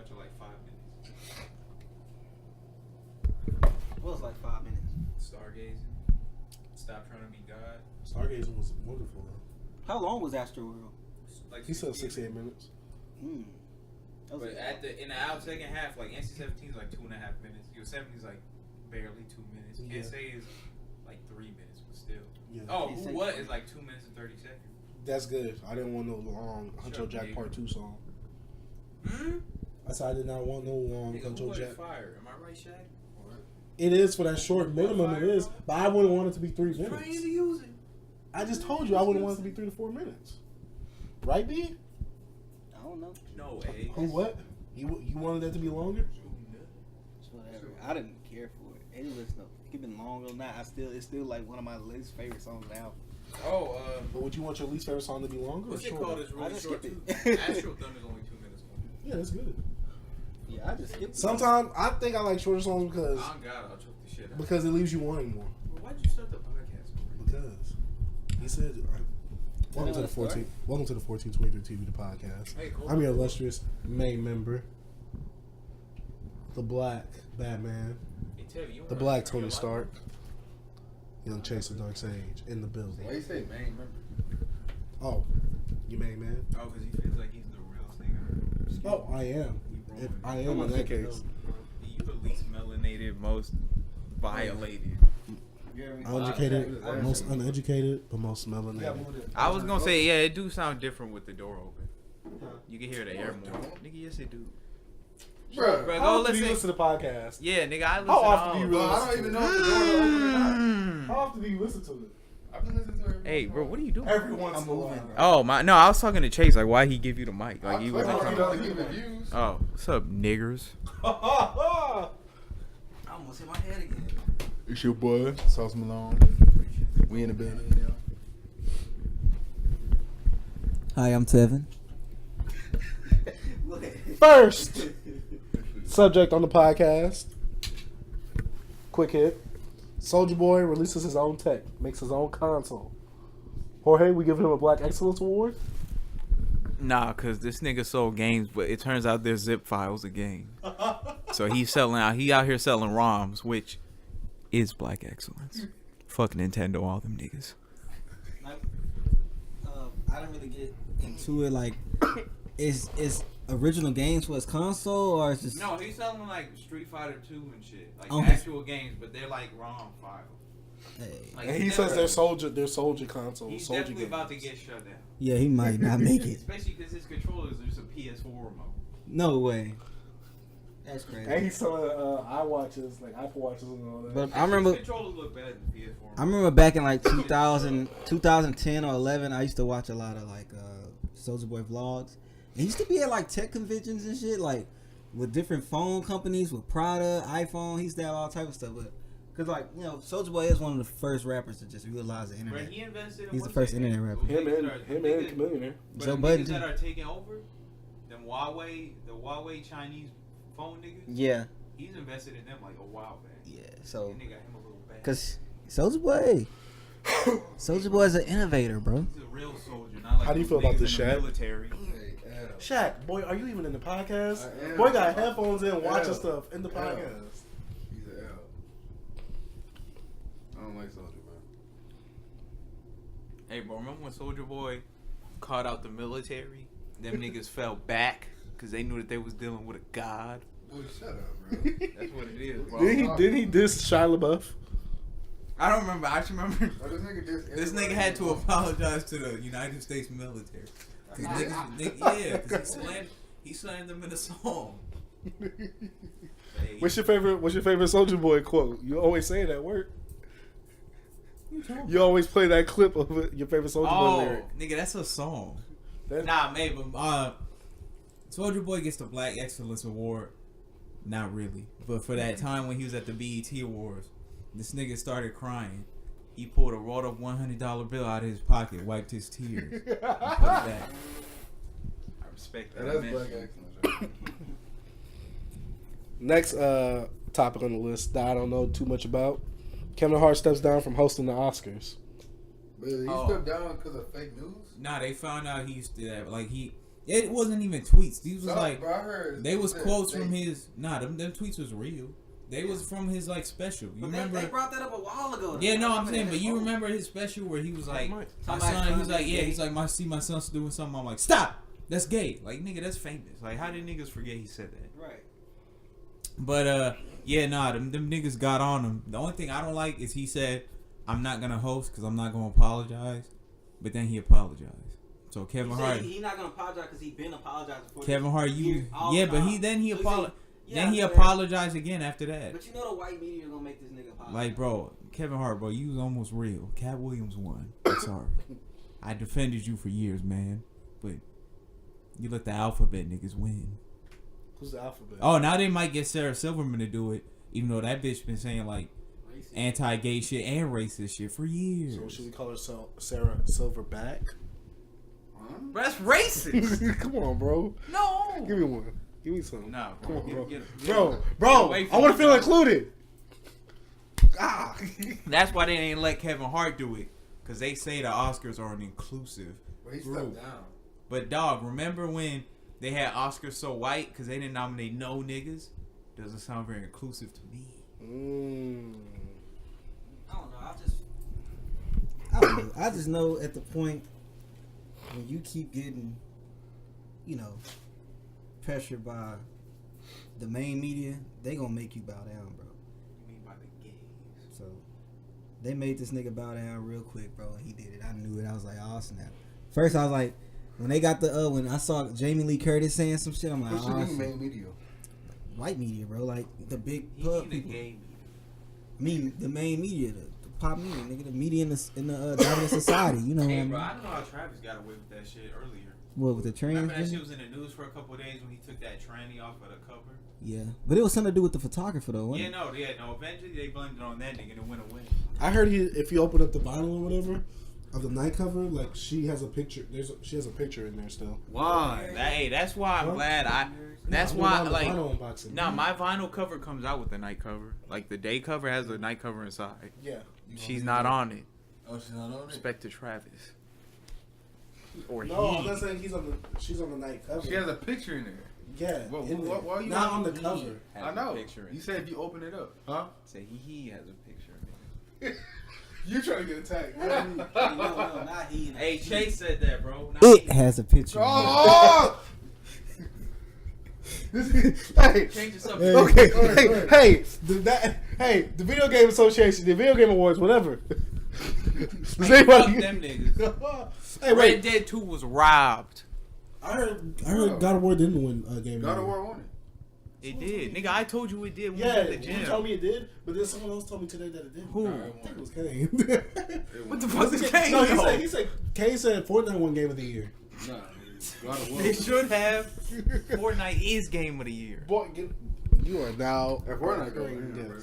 bunch of like 5 minutes. What was like 5 minutes? Stargazing. Stop trying to be God. Stargazing was wonderful, though. How long was Astroworld? Like He said 68 minutes. But in the out second half, like NC-17 is like 2.5 minutes. Yosemite is like barely 2 minutes. Can't say is like 3 minutes, but still. Yeah. Oh, what is like 2 minutes and 30 seconds? That's good. I didn't want no long Huncho Jack Part 2 song. I said I did not want no long Huncho Jack. Fire. Am I right, Shaq? It is for that short minimum. It is, but I wouldn't want it to be 3 minutes. Trying to use it. I just told you I wouldn't want it to be 3 to 4 minutes. Right, B? I don't know. No way. Who what? You wanted that to be longer? Whatever. I didn't care for it. It was no. It could been longer or not. It's still like one of my least favorite songs now. Oh, but would you want your least favorite song to be longer what's or it shorter? called? It's really short too. Astro Thunder is only 2 minutes long. Yeah, that's good. Yeah, I just skipped it. Sometimes I think I like shorter songs because Oh God, I'll choke the shit out. Because it leaves you wanting more. Well, why'd you start the podcast? Because he said, welcome to the 1423 TV the podcast. Hey, cool. I'm your illustrious main member, the Black Batman, the Black Tony Stark, Young Chaser Dark Sage in the building. Why you say main member? Oh, you main man? Oh, because he feels like he's the real thing. Oh, I am. If I am in that case. You the least melanated, most violated. Uneducated, most uneducated, but most melanated. I was gonna say, yeah, it do sound different with the door open. You can hear the air more. Nigga, yes it do. Bro, go how often listen. do you listen to the podcast? Yeah, nigga, I listen. How often do you really I listen don't even to know if the door is open or not. How often do you listen to it? I've been listening to it. Hey, bro, what are you doing? Every once in a while. Oh my, no, I was talking to Chase. Like, why he give you the mic? Like, he wasn't He trying doesn't give to. it views. Oh, what's up, niggers? I almost hit my head again. It's your boy, Sauce Malone. We in the building. Hi, I'm Tevin. First subject on the podcast. Quick hit. Soulja Boy releases his own tech, makes his own console. Jorge, we giving him a Black Excellence Award? Nah, cause this nigga sold games, but it turns out there's zip files of games. So he's out here selling ROMs, which is Black Excellence. Fuck Nintendo, all them niggas. I didn't really get into it. Like, is original games for his console, or it's just No, he's selling like Street Fighter 2 and shit, like Okay. actual games, but they're like ROM files. Hey. Like, And he says they're Soulja consoles. He's Soulja definitely games. about to get shut down. Yeah, he might not make it. Especially because his controllers there's a PS4 remote. No way. That's crazy. And he's selling iWatches, like Apple Watches and all that. But I remember, His controllers look better than PS4 remote. I remember back in like 2010 or 11, I used to watch a lot of like Soulja Boy vlogs. And he used to be at like tech conventions and shit, like with different phone companies, with Prada, iPhone. He used to have all type of stuff, but because like Soulja Boy is one of the first rappers to just realize the internet. Bro, he invested in He's the first internet rapper. Him and Chameleon. But Joe the Budden niggas too. that are taking over, the Huawei Chinese phone niggas. Yeah, He's invested in them like a while back. yeah. So And they got him a little bag. because Soulja Boy is an innovator, bro. He's a real soldier. Not like How do you those feel about niggas this, in the Shaq? military. Shaq, boy, are you even in the podcast? I am. Boy got headphones in, watching L. stuff in the L. podcast. He's an L. I don't like Soulja, bro. Hey, bro, remember when Soulja Boy caught out the military? Them niggas fell back because they knew that they was dealing with a god. Boy, shut up, bro. That's what it is, bro. Didn't he diss Shia LaBeouf? I don't remember. I just remember Oh, this nigga had to apologize to the United States military. Cause he slammed them in a song. Hey. What's your favorite Soulja Boy quote? You always say it at work. You always play that clip of it, your favorite Soulja Boy lyric. Nigga, that's a song. That's- Nah, maybe. Soulja Boy gets the Black Excellence Award. Not really, but for that time when he was at the BET Awards, this nigga started crying. He pulled a rolled up $100 bill out of his pocket, wiped his tears, and put it back. I respect that. That's man. Black Excellence, right? Next topic on the list that I don't know too much about. Kevin Hart steps down from hosting the Oscars. But he stepped down because of fake news? Nah, they found out he used to that. Like It wasn't even tweets. These was like bro, I heard they was quotes from his. Nah, them tweets was real. They was from his like special. You remember? They brought that up a while ago. Yeah, no, I'm saying, but you remember his special where he was like, my son. He's like, yeah, he's like, my son's doing something. I'm like, stop. That's gay. Like, nigga, that's famous. Like, how did niggas forget he said that? Right. But yeah, nah, them niggas got on him. The only thing I don't like is he said, I'm not gonna host because I'm not gonna apologize. But then he apologized. So Kevin Hart, he not gonna apologize because he been apologizing for Kevin Hart, but he apologized. Yeah, then he apologized again after that. But you know the white media gonna make this nigga apologize. Like, bro, Kevin Hart, bro, you was almost real. Cat Williams won. I'm sorry. I defended you for years, man. But you let the alphabet niggas win. Who's the alphabet? Oh, now they might get Sarah Silverman to do it, even though that bitch been saying like anti-gay shit and racist shit for years. So should we call her Sarah Silverback? Bro, that's racist. Come on, bro. No. Give me one. Give me some. Nah, come on, bro. Get Bro, I want to feel included. Ah. That's why they ain't let Kevin Hart do it, because they say the Oscars aren't inclusive. But he stepped down. But dog, remember when they had Oscars so white because they didn't nominate no niggas? Doesn't sound very inclusive to me. I don't know. I don't know. I just know at the point when you keep getting, pressured by the main media, they gonna make you bow down, bro. You mean by the gays? So they made this nigga bow down real quick, bro, and he did it. I knew it. I was like, oh snap. First I was like, when they got the when I saw Jamie Lee Curtis saying some shit, I'm like, What's oh, the main media? White media, bro, like the big He pub the people. gay media. I mean, the main media, the pop media, nigga, the media in the dominant society. You know what I Hey, mean? bro, I don't know how Travis got away with that shit earlier. What, with the trans? Remember that shit was in the news for a couple of days when he took that tranny off of the cover? Yeah, but it was something to do with the photographer though, wasn't Yeah, it? no, eventually they blamed it on that nigga and it went away. I heard if you open up the vinyl or whatever of the night cover, like she has a picture. She has a picture in there still. Why? That's why I'm glad That's why, like, my vinyl cover comes out with the night cover. Like, the day cover has the night cover inside. Yeah. She's not on it. Oh, she's not on it? Respect to Travis. Or no, he. I'm not saying she's on the night cover. She has a picture in there. Yeah. Why are you not on the cover? I know. You said if you open it up. Huh? Say he has a picture in it. You trying to get attacked. No, not he. Hey, Chase said that, bro. It has a picture. Oh! Hey, Change the subject. okay. The Video Game Association, the Video Game Awards, whatever. Does Hey, fuck anybody? them niggas. Hey, Red wait. Dead 2 was robbed. I heard God of War didn't win Game. God of War won it. It did. Nigga, I told you it did when we Yeah, was at the you gym. told me it did, but then someone else told me today that it didn't. Who? I think it was Kane. What the fuck is Kane? No, he said Kane said Fortnite won Game of the Year. Nah, God of War. They should have. Fortnite is game of the year. Boy, you are now. If Fortnite going, yeah, bro.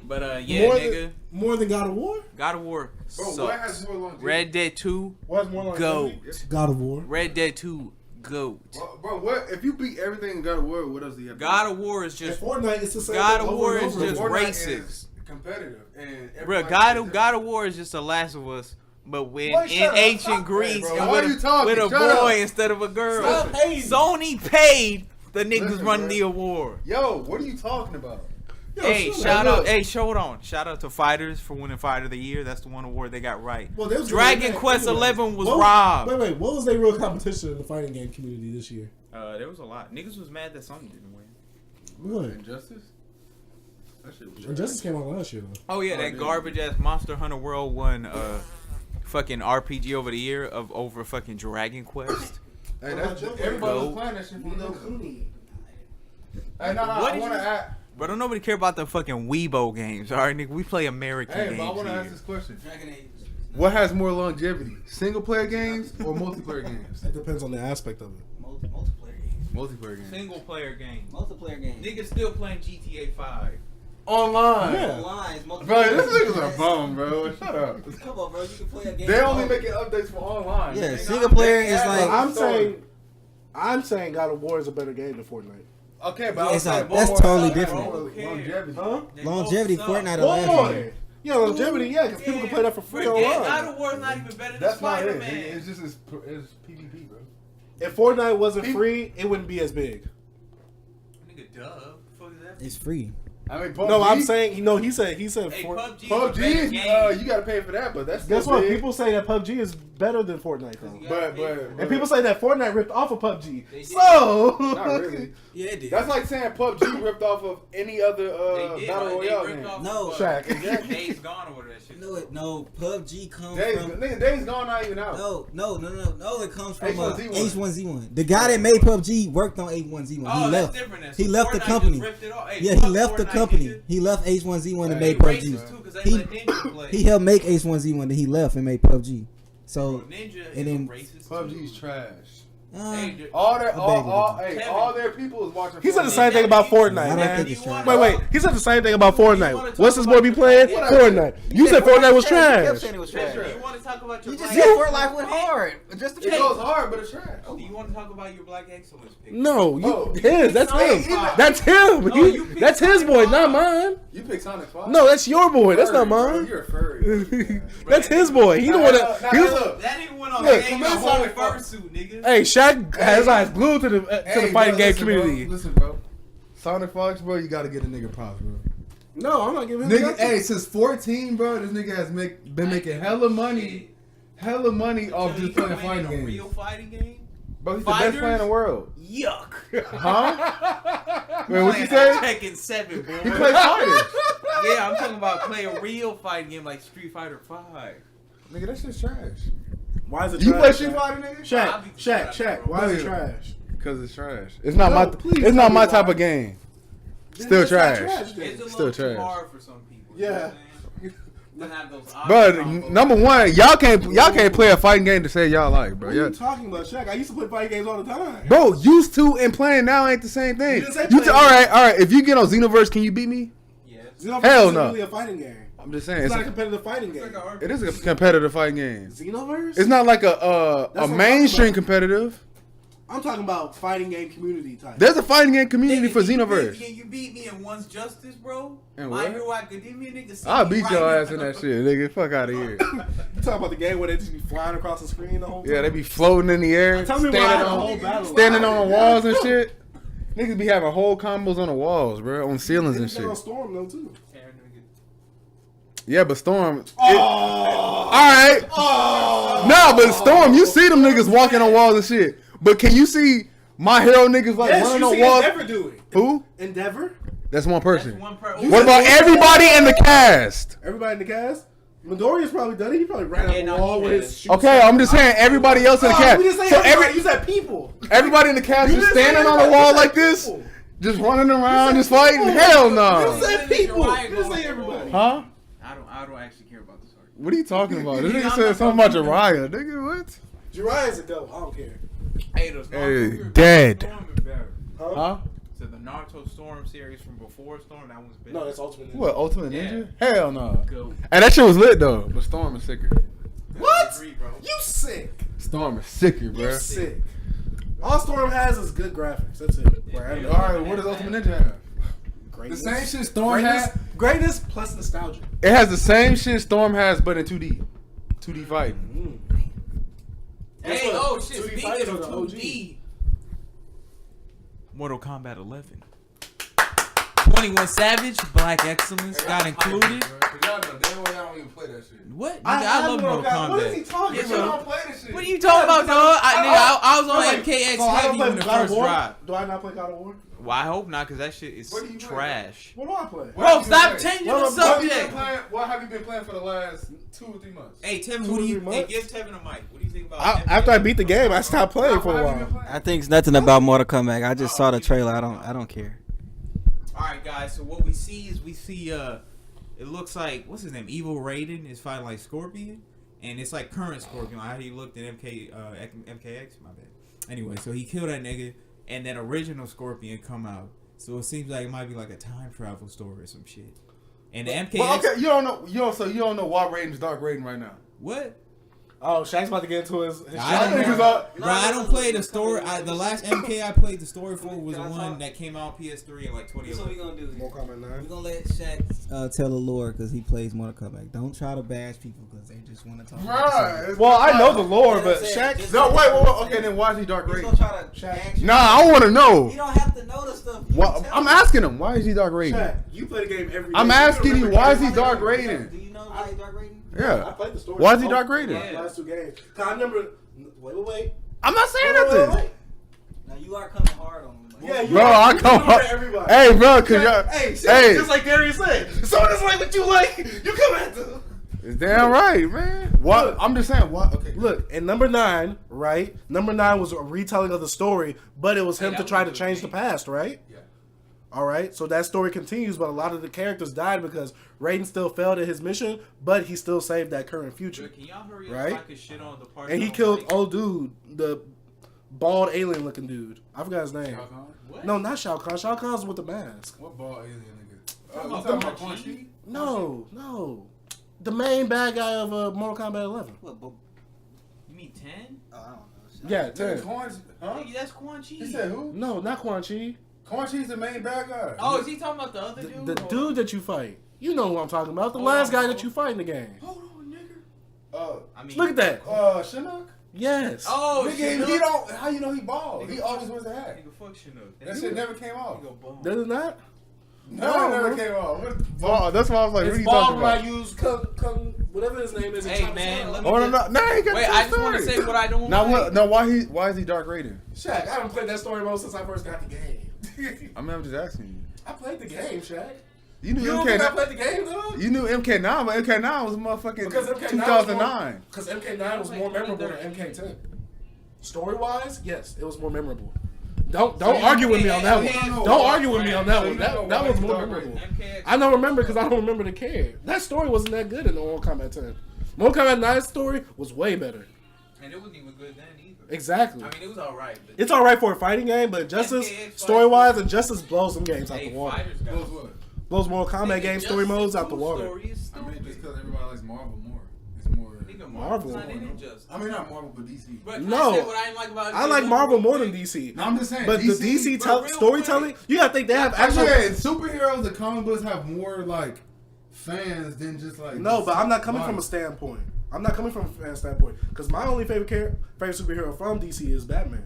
But yeah, nigga. More than God of War? God of War Bro, sucks. what has more longevity? Red Dead 2, What has more longevity? GOAT. God of War. Red Dead 2, GOAT. Bro, what if you beat everything in God of War? What else do you have? God of War is just Fortnite is the same. God thing of over War and is over just again. Fortnite racist. is competitive, and Bro, God of War is just The Last of Us, but Boy, in shut up. ancient Stop Greece that, bro. and Why are you talking? with a Shut boy up. instead of a girl. Stop hating. Sony paid the niggas Listen, running bro. the award. Yo, what are you talking about? Yo, Hey, shut shout up. out! Hey, hold on! Shout out to Fighters for winning Fighter of the Year. That's the one award they got right. Well, they was Dragon doing that Quest anyway. 11 was What robbed. Wait, what was their real competition in the fighting game community this year? There was a lot. Niggas was mad that Sony didn't win. What? Injustice? That shit was Injustice came out last year though. Oh yeah, that garbage ass Monster Hunter World won fucking RPG over the year over fucking Dragon Quest. Hey, that's just, everybody was playing that shit from the beginning. Hey, no, What I did want to you- ask. But don't nobody care about the fucking Weibo games. All right, nigga, we play American Hey, games but I want to here. ask this question. Dragon Age. What has more longevity, single player games or multiplayer games? It depends on the aspect of it. Multiplayer games. Multiplayer games. Single player games. Multiplayer games. Niggas still playing GTA 5. Online. Yeah. Lines, multiplayer Bro, this games. niggas are bum, bro. Shut up. Come on, bro. You can play a game. They only making updates for online. Yeah, They single not player making is add-ons. like- I'm saying God of War is a better game than Fortnite. Okay, but Yeah, I'm it's saying like- that's more totally more different. longevity. Huh? They Longevity, both suck. Fortnite the last Boy. one. Yeah, longevity, yeah, because people can play that for free Forget God online. of War is not even better than That's not it. Spider-Man. It's just it's PvP, bro. If Fortnite wasn't free, it wouldn't be as big. Nigga, duh. Fuck is that? It's free. I mean, PUBG, No, I'm saying he said Hey, PUBG, you gotta pay for that, but that's still guess what? big. People say that PUBG is better than Fortnite, though. But And people say that Fortnite ripped off of PUBG. They did. So not really. Yeah, it did. That's like saying PUBG ripped off of any other They did, battle right? royale They ripped game. off No. Shaq. Days Gone or whatever that shit. No, PUBG comes Days, from. nigga, Days Gone not even out. No. It comes from H1Z1. H1Z1. The guy that made PUBG worked on H1Z1. Oh, He that's left. different. Then. He So left the Fortnite company. just ripped it off. Hey, Yeah, he fuck left the Fortnite, company. nigga. He left H1Z1 and Hey, made Racist PUBG. too, 'cause they He let Ninja play. he helped make H1Z1, then he left and made PUBG. So Bro, Ninja and then is racist. PUBG's too. trash. Hey, All their Kevin. all their people is watching. he said the Fortnite. same thing about Fortnite, I don't man. think it's trash. Wait. He said the same thing about You wanna Fortnite. talk What's this boy be about playing? your- Fortnite. You said Fortnite was trash. it was Do you want to talk about your You just black said excellence Fortnite went pick? hard. Just It goes hard, but it's trash. Do you want to talk about your black excellence pick? No, Oh, his. That's Sonic him. Five. That's him. No, you picked That's his Sonic boy, Five. not mine. You pick Sonic 5. No, that's your boy. That's not Bro, mine. you're a furry. That's his boy. He the one that. He was, Look. That nigga went on Look, game come a on, whole Sonic Five. fursuit, nigga. hey, Shaq has his eyes glued to the fighting game community. Bro, listen, bro. Sonic Fox, bro, you gotta get a nigga props, bro. No, I'm not giving him Nigga, nothing. hey, since 14, bro, this nigga has been making hella money off just playing fighting A games. real fighting game? Bro, he's the best Fighters? player in the world. Yuck. Huh? Wait, what you Playing say? Tekken 7, boy. He plays fighters. Yeah, I'm talking about play a real fighting game like Street Fighter 5. Nigga, that shit's trash. Why is it You trash? play Street Fighter, nigga? I'll be Shaq. Why is it Bro. trash? Because it's trash. It's not No, my. please It's not tell me my type why. of game. Then Still it's not trash. then. It's a Still little too trash. hard for some people. Yeah. You know what I'm saying? To have those Bro, combos. number one, y'all can't play a fighting game to say y'all like, bro. What are Yeah. you talking about, Shaq? I used to play fighting games all the time. Bro, used to and playing now ain't the same thing. You didn't say You playing. all right. If you get on Xenoverse, can you beat me? Yeah. Xenoverse Hell isn't no. really a fighting game. I'm just saying, It's not a competitive fighting game. it is a competitive fighting game. Xenoverse? It's not like That's a what I'm mainstream talking competitive. I'm talking about fighting game community type. There's a fighting game community Nigga, for you Xenoverse. beat- You beat me in One's Justice, bro. And My what? Hero Academia, nigga. see I'll me beat right your now. ass in that shit, nigga. Fuck out of here. You talking about the game where they just be flying across the screen the whole time? Yeah, they be floating in the air, Tell me why standing the whole battle. standing on the walls and shit. Niggas be having whole combos on the walls, bro, on ceilings and They on shit. Storm though too. Yeah, but Storm. Oh. All right. No, but Storm, you see them niggas walking on walls and shit. But can you see My Hero niggas like Yes, running you on see walls? Endeavor do it. Who? Endeavor? That's one person. That's one per- What about everybody in the cast? Everybody in the cast? Midoriya's probably done it. He probably ran Yeah, up no, the wall he with did. his shoes. Okay, I'm just saying everybody else in the cast. We didn't say So everybody. You said people. everybody in the cast You just didn't say standing on the everybody, wall you said like this, people. just running around, said just fighting. people. Hell You no. said people. Jiraiya You didn't say going everybody. Huh? I don't actually care about this argument. What are you talking about? This Yeah, nigga I'm said not something about Jiraiya. Nigga, what? Jiraiya's a goat. I don't care. Hey, those Hey, Naruto dead. Storm is better. Huh? So the Naruto Storm series from before Storm, that one's better. No, that's Ultimate Ninja. What, Ultimate Yeah. Ninja? Hell no. Go. And that shit was lit though, but Storm is sicker. What? I agree, bro. You sick. Storm is sicker, You bro. sick. All Storm has is good graphics. That's it. Yeah. Alright, what does Ultimate Ninja have? Greatness. The same shit Storm has. Greatness plus nostalgia. It has the same shit Storm has, but in 2D. 2D fighting. Guess Hey, what? oh shit, 2D speaking fighters of are the OG. 2D. Mortal Kombat 11. 21 Savage, Black Excellence got included. Y'all know damn well y'all don't even play that shit. What? Nigga, I I have love Mortal Mortal Kombat. What is he Kombat. talking Yeah, about? play this shit. What are you talking about, dog? I was on Wait, MKX so I don't heavy play when the God of first War? dropped. Do I not play God of War? Well, I hope not, because that shit is What do you play? trash. What do I play? Bro, stop changing What the have you subject. What have you been playing for the last 2 or 3 months? Hey, Tevin, 2 what or do you 3 hey, months? give Tevin a mic. What do you think about After I beat the game, I stopped playing for a while. I think it's nothing about Mortal Kombat. I just saw the trailer. I don't care. Alright, guys, so what we see is it looks like, what's his name? Evil Raiden is fighting like Scorpion. And it's like current Scorpion, like how he looked in MKX, my bad. Anyway, so he killed that nigga, and then original Scorpion come out. So it seems like it might be like a time travel story or some shit. And the MKX, Well, okay, you don't know why Raiden's Dark Raiden right now. what? Oh, Shaq's about to get into his I don't niggas know. are- Bro, I don't play the story. The last MK I played the story for was the one that came out PS3 in like That's what we 2011. gonna do. Mortal Kombat 9. We're gonna let Shaq tell the lore because he plays Mortal Kombat. Don't try to bash people because they just want to talk about the Right. Well, I know the lore, Yeah, but that's it. Shaq. Just- No, wait. Okay, then why is he Dark He's Raiden? gonna try to ask you. Nah, I want to know. You don't have to know the stuff. You Why, tell I'm me. asking him. Why is he Dark Raiden? Shaq, you play the game every day. I'm asking you. Why is he Dark Do Raiden? you know why he's Dark Raiden? I Yeah. played the story. Why is he Dark Raiden? Yeah. Last two games. 'Cause I remember. Wait. I'm not saying nothing. Now you are coming hard on him. Yeah, you Bro, I come. everybody. Hey, bro, cause y'all. Hey, Hey. just like Darius said. So it's like what you like. You come at them. It's damn right, man. What? I'm just saying. What? Okay. Look, in number 9, right? Number 9 was a retelling of the story, but it was him Hey, to that try was to a change good the past, right? Yeah. All right, so that story continues, but a lot of the characters died because Raiden still failed at his mission, but he still saved that current future. Can y'all hurry Right? up? I could shit on the part. And he killed old dude, the bald alien looking dude. I forgot his name. Shao Kahn? What? No, not Shao Kahn. Shao Kahn's with the mask. What ball alien nigga? Talking You about talking about Quan Quan Chi? Chi? No. The main bad guy of Mortal Kombat 11. What? You mean 10? Oh, I don't know. Yeah, Nigga, 10. Quan Chi? Huh? Nigga, that's Quan Chi. He said who? No, not Quan Chi. Quan Chi's the main bad guy. Oh, is he talking about the other The, dude? the Or- dude that you fight. You know who I'm talking about. The Hold last on, guy bro. that you fight in the game. Hold on, nigga. I mean, Look at that. Shinnok? Yes. Oh, Nigga, Chinook? he don't. How you know he bald? He Nigga, always wears a hat. Nigga, fuck Chinook. That shit never came off. Nigga, bum. Does it not? No, it never came off. What? Ball, that's why I was like, what are It's you bald talking when I about? use whatever his name is. and Hey, chop his man, head let off. me- Oh no, he got Wait, the I just want to story. say what I don't Now like. what? No, why is he Dark Raiden? Shaq, I haven't played that story mode since I first got the game. I mean, I'm just asking you. I played the game, Shaq. You knew You don't think I MK9. played the game, dog? You knew MK9, but MK9 was motherfucking Because MK9 2009. Because MK9 was more memorable than MK10. Story-wise, yes, it was more memorable. Don't argue with me on that one. Don't argue with me on that one. That was more memorable. I don't remember because I don't remember the character. That story wasn't that good in the Mortal Kombat 10. Mortal Kombat 9's story was way better. And it wasn't even good then either. Exactly. I mean, it was alright. But It's alright for a fighting game, but Injustice, MKX story-wise, Injustice blows some games out hey, the water. fighters got Blows what? Blows Mortal Kombat game story modes out the water. Story is I mean, stupid. just because everybody likes Marvel more. It's more. Nigga, Marvel. Marvel's not in Injustice. I mean, not Marvel, but DC. But No. I said what I didn't like about I like Marvel more than DC. No, I'm just saying. But the DC real storytelling, you gotta think they have Actually, actual. superheroes, the comic books have more like fans than just like. No, but I'm not coming Marvel. from a standpoint. I'm not coming from a fan standpoint because my only favorite superhero from DC is Batman.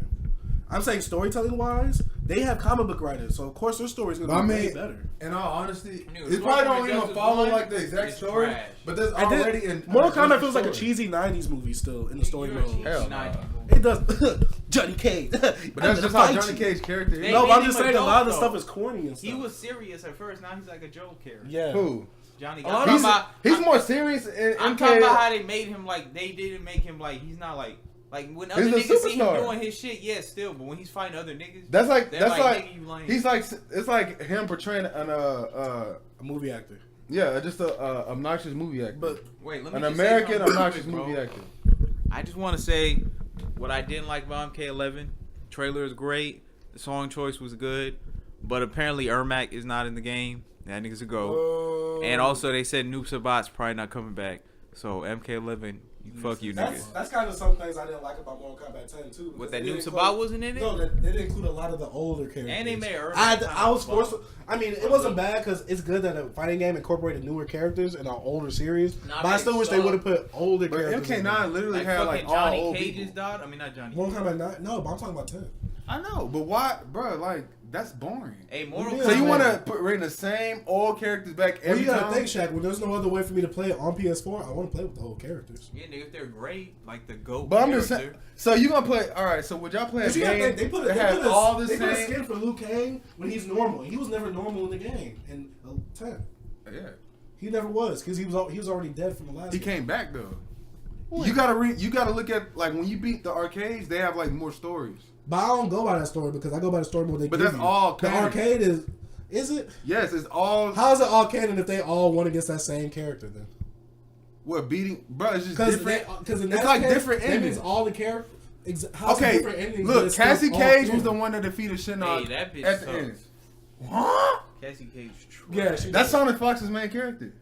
I'm saying storytelling wise, they have comic book writers, so of course their story's gonna But I be way mean, better. in all honesty, Nigga, it probably don't even Injustice follow 1 like the exact is story, trash. but there's And then already in Mortal Kombat Injustice feels like a story. cheesy '90s movie still in the story mode. Hell Nah. It does. Johnny Cage. But that's just how Johnny Cage character is. They No, made but I'm him just a saying a dope, lot of the though. stuff is corny and stuff. He was serious at first. Now he's like a joke character. Yeah. Who? Johnny. lot I'm of talking about. He's more serious in I'm MK. talking about how they made him like they didn't make him like he's not like when other He's a niggas see him superstar. doing his shit, yeah, still. But when he's fighting other niggas, That's like they're that's like nigga, you lame. he's like it's like him portraying an A movie actor. yeah just a obnoxious movie actor, But Wait, let me an just say American something obnoxious quick, bro. movie actor. I just want to say what I didn't like about MK11. Trailer is great. The song choice was good, but apparently Ermac is not in the game. That nigga's a go. And also they said Noob Sabat's probably not coming back. So MK11, fuck you niggas. that's kind of some things I didn't like about Mortal Kombat 10 too. What, because that they Noob didn't Sabat include- wasn't in it? No, they didn't include a lot of the older characters. And they made Ermac I was kinda forced. I mean, it wasn't bad because it's good that a fighting game incorporated newer characters in an older series. Nah, but I but still it wish they sucked. would have put older But characters. in there. MK9 literally Like had fucking like all Johnny old Cage's people. daughter. I mean not Johnny. Mortal Kombat 9? No, but I'm talking about 10. I know, but why, bro? Like that's boring. Hey, Mortal Yeah, So you man. want to put bring the same old characters back Well, every you gotta time? think, Shaq. When there's no other way for me to play it on PS4, I want to play with the old characters. Yeah, nigga, if they're great, like the GOAT But I'm just character. saying. So you gonna play? All right. So would y'all play a But you gotta game think, they put that a, has they put a, all the they put a same? skin for Liu Kang when he's normal. He was never normal in the game in 10. Yeah. He never was because he was already dead from the last. He game. came back though. You gotta look at like when you beat the arcades, they have like more stories. But I don't go by that story because I go by the story mode they But give that's you. all The canon. arcade is it? Yes, it's all How is it all canon if they all won against that same character then? what beating, bro. It's just Because different. in It's that like case, different that means endings. all the characters. How's Okay, different endings? but look, it's still Cassie all Cage was canon? the one that defeated Shinnok Hey, that bitch at the sucks. end. What? Cassie Cage. Trash. Yeah, she That's Sonic Fox's main character.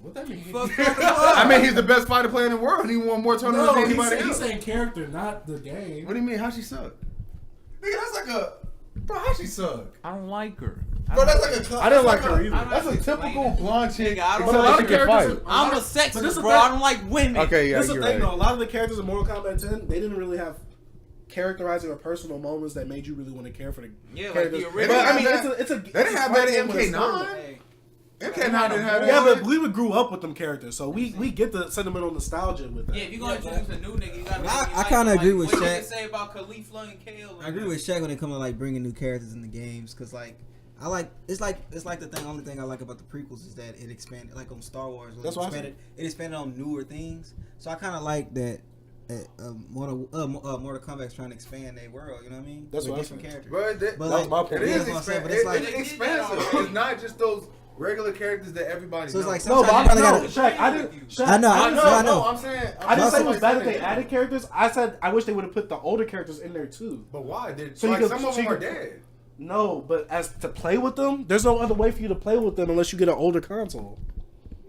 What that mean? I mean, he's the best fighter player in the world, and he won more tournaments than anybody else. He's saying character, not the game. What do you mean? How she suck? Nigga, that's like a. Bro, how she suck? I don't like her. Bro, that's like a. I didn't like her either. That's a typical blonde chick. Nigga, I don't But a like lot of her. characters. I'm a But this sexist, is bro. the- I don't like women. Okay, yeah, That's the you're thing, right. though. A lot of the characters in Mortal Kombat 10, they didn't really have characterizing or personal moments that made you really want to care for the Yeah, like characters. the but original. I mean, They it's a. They didn't have that in MK9. Hey, MK9 didn't have that. Yeah, but we grew up with them characters, so we get the sentimental nostalgia with that. Yeah, if you're gonna introduce a new nigga, you gotta. But I make it kinda like agree with what you Shaq. can say about Khalifa and Kale. I agree with Shaq when it comes to like bringing new characters in the games, cause like I like it's like the thing. Only thing I like about the prequels is that it expanded, like on Star Wars. That's what I it expanded on newer things. So I kind of like that. Mortal Kombat's trying to expand their world. You know what I mean? That's With what I different said. characters. But That was my point. it Yeah, is that's what I'm saying, expensive. but it's like- It's expensive. It's not just those regular characters that everybody So it's knows. like No, but sometimes you no, gotta- Shaq, I didn't. Shaq, I know, I I know. I'm saying. I didn't say it was like bad that they saying added characters. I said I wish they would have put the older characters in there too. But why? So Like, you some could- of so them you are could- dead. No, but as to play with them, there's no other way for you to play with them unless you get an older console.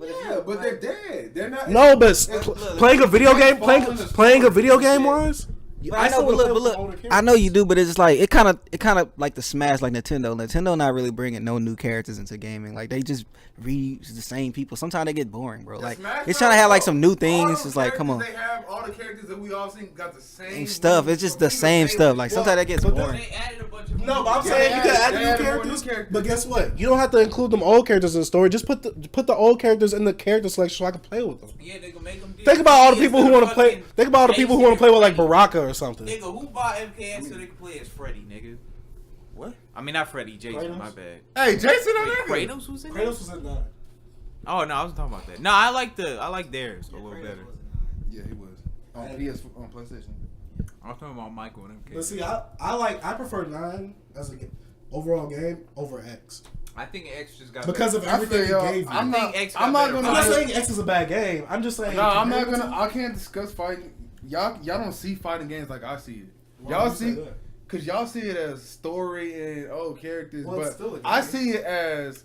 Yeah, but they're dead. They're not. No, but look, playing a video game, falling in the playing a video story. game wise. But I know, but look, I know you do, but it's just like it kind of like the Smash, like Nintendo. Nintendo not really bringing no new characters into gaming. Like they just reuse the same people. Sometimes they get boring, bro. Like it's trying to have like some new things. It's like, come on, They have all the characters that we all seen got the same stuff. It's just the same stuff. Like sometimes that gets boring. They added a bunch of. No, but I'm movies. saying you can add they new added more characters. new characters. But guess what? You don't have to include them old characters in the story. Just put the old characters in the character selection so I can play with them. Yeah, they gonna make them. Think about all the people who want to play. Think about all the people who want to play with like Baraka or something. Nigga, who bought MKX so they can play as Freddy, nigga? What? I mean, not Freddy, Jason. Kratos? My bad. Hey, Jason, Wait, Kratos was in there? Kratos was in that. Oh no, I was talking about that. No, I like theirs a little better. Yeah, he was on PS on PlayStation. I was talking about Michael and MK. But see, I prefer 9 as a overall game over X I think X just got because better. of everything it y'all. gave you. I'm not. X got I'm not better. gonna. I'm not Fight. saying X is a bad game. I'm just saying. No, I'm not gonna. I can't discuss fighting. Y'all don't see fighting games like I see it. Y'all see, cause y'all see it as story and characters, Well, it's but still a game. I see it as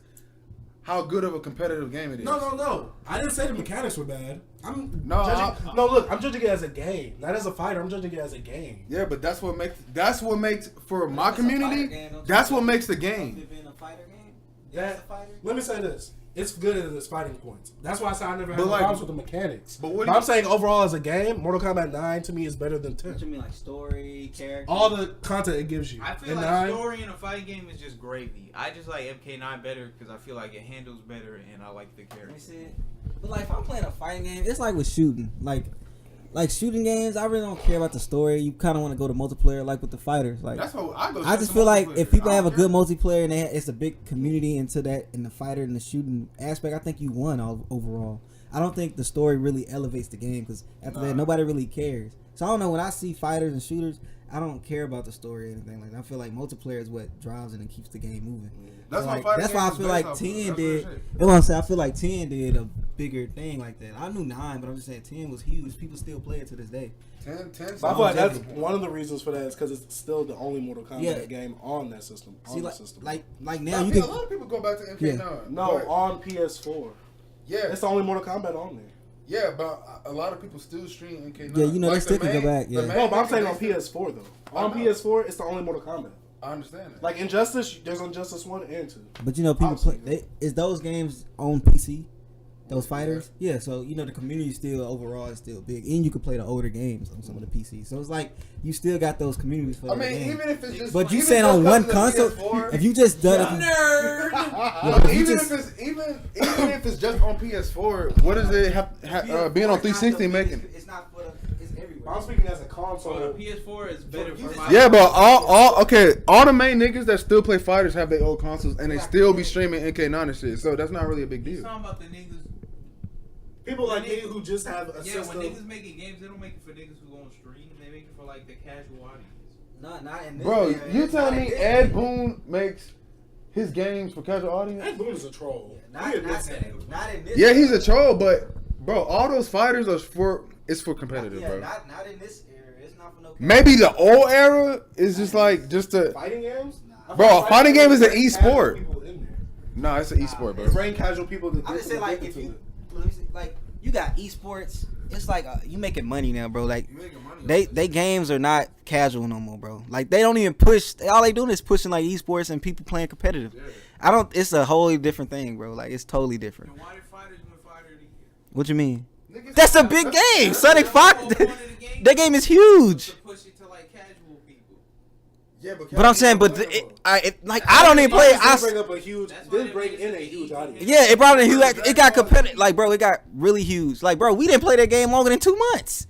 how good of a competitive game it is. No. I didn't say the mechanics were bad. I'm No, judging, look, I'm judging it as a game, not as a fighter. I'm judging it as a game. Yeah, but that's what makes for my community. That's what makes the game. Let me say this. It's good at its fighting points. That's why I said I never had But no like- problems with the mechanics. But But, what do I'm you- saying overall as a game, Mortal Kombat 9 to me is better than What you 10. mean, like story, character? All the content it gives you. I feel in like 9, story in a fighting game is just gravy. I just like MK9 better because I feel like it handles better and I like the Let me character. see it. But like, if I'm playing a fighting game, it's like with shooting. Like shooting games, I really don't care about the story. You kind of want to go to multiplayer, like with the fighters. Like That's what I go. I just feel like if people have a good multiplayer and it's a big community into that in the fighter and the shooting aspect, I think you won overall. I don't think the story really elevates the game because after that, nobody really cares. So I don't know, when I see fighters and shooters, I don't care about the story or anything like that. I feel like multiplayer is what drives it and keeps the game moving. That's So, why like, fighting that's why I games feel is like based off 10 of- that's did. what I'm saying. That's what I'm saying. I feel like 10 did a bigger thing like that. I knew 9, but I'm just saying 10 was huge. People still play it to this day. 10. But I feel like that's one of the reasons for that is because it's still the only Mortal Kombat Yeah. game on that system. On See, the like, system. like I now you mean, can. a lot of people go back to MK9. No, but- on PS4. yeah, It's the only Mortal Kombat on there. yeah, but a lot of people still stream MK9. Yeah, you know, they Like, still the can go back, yeah. the No, but I'm niggas, saying they on still- PS4 though. I On know. PS4, it's the only Mortal Kombat. I understand that. Like Injustice, there's Injustice 1 and 2. But you know, people Obviously, play. Is those games on PC? Those fighters, yeah. So you know, the community still overall is still big, and you can play the older games on some of the PCs. So it's like you still got those communities for I the mean, game. even if it's just. But you even saying just on one because of the console, PS4, if you just done it, Nerd. yeah, if you even just- if it's even if it's just on PS4, what does it have being on 360 making? It's not for the. It's everywhere. I'm speaking as a So console. the PS4 is better for my. Yeah, but all the main niggas that still play fighters have their old consoles and they still be streaming MK9 and shit. So that's not really a big He's deal. talking about the niggas. People like me who just have a Yeah, system. when niggas making games, they don't make it for niggas who go on stream. They make it for like the casual audience. Not in this. Bro, day and you age. telling Not me in this Ed day. Boon makes his games for casual audience? Ed Boon is a troll. Not He admits in that. this. Yeah, he's a troll, but bro, all those fighters are for competitive, Yeah, bro. not in this era. It's not for no. Maybe the old era is just like just a Fighting games? Nah. Bro, a fighting game is an bring e-sport. casual people in there. no, it's an esport, bro. Bring casual people to I just say like if you let me see, like you got esports. It's like you making money now, bro. Like You making money. they games are not casual no more, bro. Like they don't even push. All they doing is pushing like esports and people playing competitive. Yeah. It's a wholly different thing, bro. Like it's totally different. And why did fighters win Fighter of the Year? What you mean? Niggas- That's a big game. Sonic Fox. The whole point of the game That game is was huge. to push it to like casual people. Yeah, But I'm saying, but I don't even play. Fighters did bring up a huge. That's why Did they bring made in it a huge easy. audience. Yeah, it brought in huge. It got competitive. Like, bro, it got really huge. Like, bro, we didn't play that game longer than 2 months.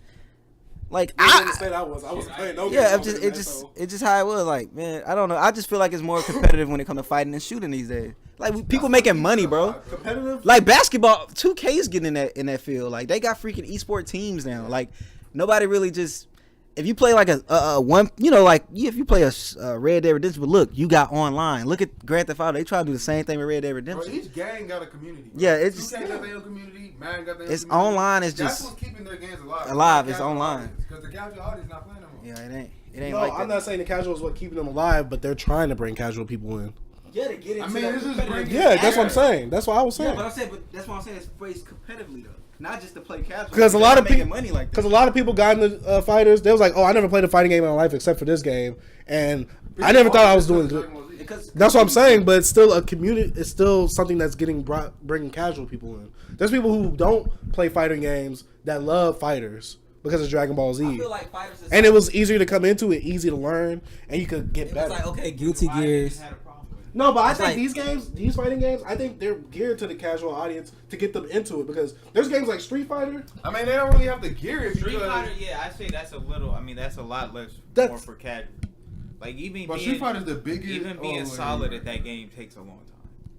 Like, I didn't say I wasn't playing no yeah, games longer than that, so. it's just how it was. Like, man, I don't know. I just feel like it's more competitive when it comes to fighting and shooting these days. Like, people making money, bro. Competitive. Like basketball, 2K's getting in that field. Like, they got freaking esport teams now. Like, nobody really just. If you play like a one, you know, like if you play a Red Dead Redemption, but look, you got online. Look at Grand Theft Auto. They try to do the same thing with Red Dead Bro, Redemption. each gang got a community. Bro. Yeah, it's just 2K got their own community. Man got their own it's community. online. It's That's just what's keeping their games alive. alive. It's online. Because the casual audience not playing no more. Yeah, it ain't No, like I'm that. not saying the casual is what keeping them alive, but they're trying to bring casual people in. Yeah, to get into I mean, that this is competitive- bringing- Yeah, that's what I'm saying. That's what I was Yeah, saying. but I'm saying, but that's what I'm saying. It's phrased competitively though, not just to play casual. Because a They're lot not of making people, money like because this. a lot of people got into fighters. They was like, "Oh, I never played a fighting game in my life except for this game," and I never thought I was doing good. Because That's what I'm saying. But it's still a community. It's still something that's bringing casual people in. There's people who don't play fighting games that love fighters because of Dragon Ball Z, I feel like fighters is and it was easier to come into it, easy to learn, and you could get it was better. like okay, Guilty Why they Gears. had a problem with it? No, but I It's think like- these games, these fighting games, I think they're geared to the casual audience to get them into it because there's games like Street Fighter. I mean, they don't really have to gear it Street because. Fighter, yeah, I say that's a little. I mean, that's a lot less That's- more for casual. Like even But being, Street Fighter's the biggest. even being wait, solid wait. at that game takes a long time.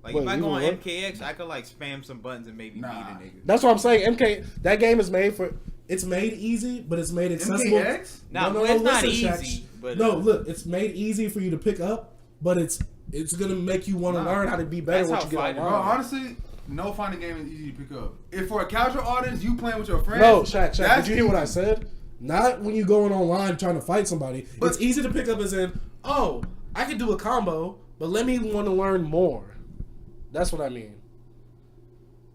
Like Wait, if I even go on what? MKX, I could like spam some buttons and maybe Nah. beat a nigga. That's what I'm saying. MK, that game is made for. It's made easy, but it's made accessible. MKX? Nah, it's not listen, Shaq. easy, but No, look, it's made easy for you to pick up, but it's gonna make you want to Nah. learn how to be better That's once how you get fighting- Bro, online. honestly, no fighting game is easy to pick up. If for a casual audience, you playing with your friends. No, Shaq, that's did you hear what I easy. said? Not when you going online trying to fight somebody. But- it's easy to pick up as in, oh, I can do a combo, but let me want to learn more. That's what I mean.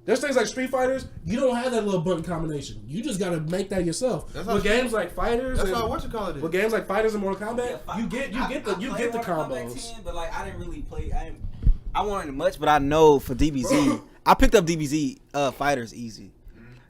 There's things like Street Fighters, you don't have that little button combination. You just gotta make that yourself. That's how With Street- games like Fighters, That's and, how what you call it is. with games like Fighters and Mortal Kombat, Yeah, you get the played Mortal Kombat combos. 10, but like I didn't really play. I wanted much, but I know for DBZ, I picked up DBZ fighters easy,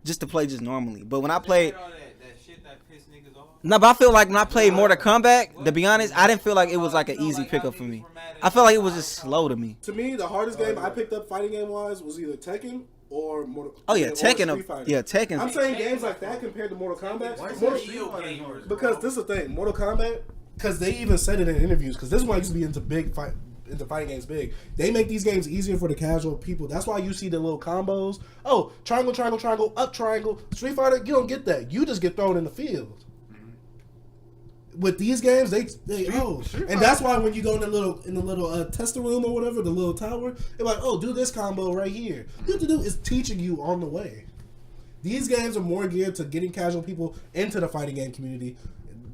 just to play just normally. But when I played, all that shit that pissed niggas off. no, but I feel like when I played Mortal Kombat, to be honest, I didn't feel like it was like an easy pickup for me. I felt like it was just slow to me. To me, the hardest game I picked up fighting game wise was either Tekken or Mortal. Oh yeah, or Tekken, Street Fighter. yeah, Tekken. I'm saying games like that compared to Mortal Kombat. Why is Mortal- that Street Fighter hard? Because this is the thing, Mortal Kombat. Because they even said it in interviews. Because this is why I used to be into fighting games big. They make these games easier for the casual people. That's why you see the little combos. Oh, triangle, triangle, triangle, up triangle. Street Fighter, you don't get that. You just get thrown in the field. With these games, they and that's why when you go in the little tester room or whatever, the little tower, they're like, oh, do this combo right here. You have to do is teaching you on the way. These games are more geared to getting casual people into the fighting game community,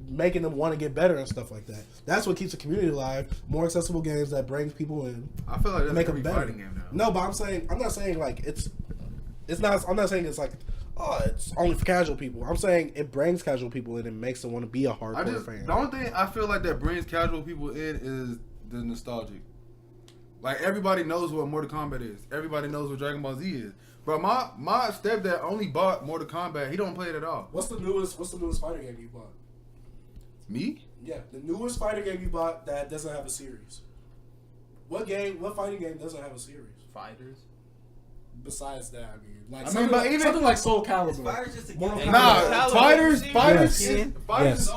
making them want to get better and stuff like that. That's what keeps the community alive. More accessible games that brings people in, I feel like that's make every them better. fighting game now. No, but I'm not saying like it's not. I'm not saying it's like, oh, it's only for casual people. I'm saying it brings casual people in and makes them want to be a hardcore fan. The only thing I feel like that brings casual people in is the nostalgic. Like everybody knows what Mortal Kombat is. Everybody knows what Dragon Ball Z is. But my stepdad only bought Mortal Kombat. He don't play it at all. What's the newest fighter game you bought? Me? Yeah, the newest fighter game you bought that doesn't have a series. What fighting game doesn't have a series? Fighters. Besides that, I mean, like something like Soul Calibur. Fighters just a Mortal game. Kombat. Nah, fighters. Yes. Fighters is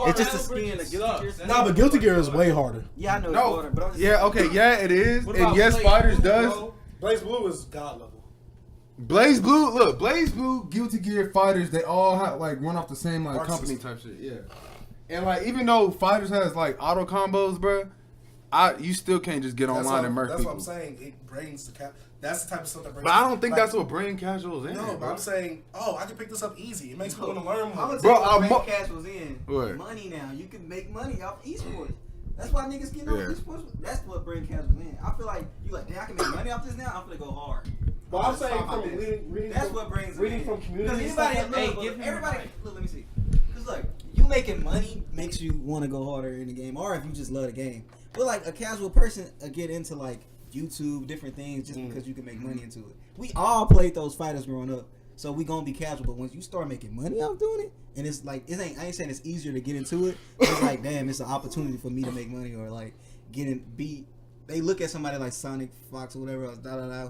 It's just a Soul skin. Calibur A just Guilty sucks. Gear. That's Nah, but Guilty Gear is way harder. Yeah, I know it's No. harder, but I'm just Yeah, okay, yeah, it is. What And about yes, Blaze Fighters Blue, does. bro? Blaze Blue is god level. Blaze Blue, look, Blaze Blue, Guilty Gear, Fighters, they all have like run off the same like Arc company system. type shit, yeah. And like even though Fighters has like auto combos, bruh, you still can't just get online and murk That's people. what I'm saying. It brings the That's the type of stuff that brings. But I don't think like, that's what bring casuals in. No, but bro. I'm saying, oh, I can pick this up easy. It makes me want to learn I'm more. gonna Bro, tell you I'm what mo- bring casuals in. What? Money now. You can make money off esports. That's why niggas getting off Yeah. esports. That's what bring casuals in. I feel like you like, damn, I can make money off this now. I'm gonna go hard. But I'm saying from reading that's from, what brings reading it from in. community. Because Stuff anybody, like look, that. everybody, look, let me see. Because look, you making money makes you want to go harder in the game, or if you just love the game. But like a casual person get into like YouTube, different things, just because you can make money into it. We all played those fighters growing up, so we gonna be casual. But once you start making money off doing it, and it's like I ain't saying it's easier to get into it. It's like damn, it's an opportunity for me to make money, or like they look at somebody like Sonic, Fox, or whatever else,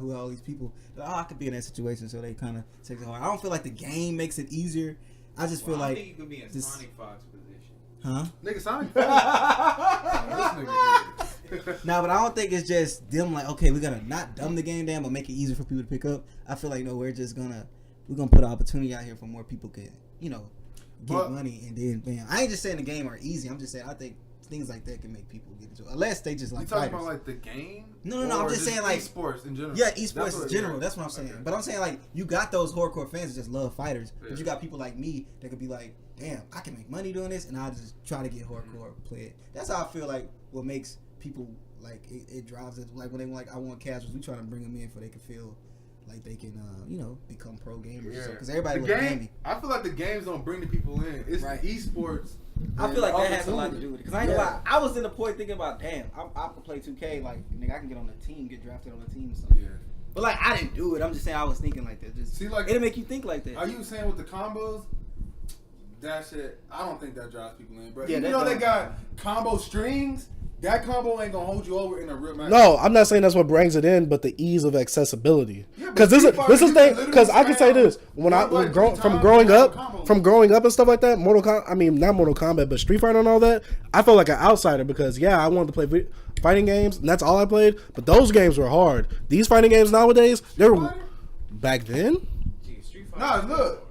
who are all these people. I could be in that situation, so they kind of take it hard. I don't feel like the game makes it easier. I just feel like I think you could be in Sonic Fox position. Huh? Nigga, Sonic Fox. This nigga. No, but I don't think it's just them like, okay, we're gonna not dumb the game down, but make it easier for people to pick up. I feel like no, we're gonna put an opportunity out here for more people can, get money, and then bam. I ain't just saying the game are easy. I'm just saying I think things like that can make people get into it, unless they just like. You talking fighters. about like the game? No. I'm just saying like esports in general. Yeah, esports in general. That's what I'm saying. Okay. But I'm saying like you got those hardcore fans that just love fighters, Yeah. but you got people like me that could be like, damn, I can make money doing this, and I just try to get hardcore play it. That's how I feel like what makes people like it drives it. Like when they like I want casuals, we try to bring them in so they can feel like they can become pro gamers. Yeah. Because everybody the was game, gaming. I feel like the games don't bring the people in. It's Right. esports. I feel like that has a lot to opportunity. do with it. Because I ain't gonna lie, I was in the point thinking about, damn, I can play 2K. Like, nigga, I can get on the team, get drafted on the team or something. Yeah. But like, I didn't do it. I'm just saying I was thinking like that. Just See, like, it'll make you think like that. Are you saying with the combos? That shit, I don't think that drives people in, bro. Yeah, Even that though they don't. got combo strings, that combo ain't gonna hold you over in a real match. No, I'm not saying that's what brings it in, but the ease of accessibility. Yeah, but Because this Street is Fighter, this is you thing. can Because I can say literally this from from growing up and stuff like that. Not Mortal Kombat, but Street Fighter and all that. I felt like an outsider because I wanted to play fighting games, and that's all I played. But those games were hard. These fighting games nowadays, they were back then. Gee, Street Fighter. Nah, look.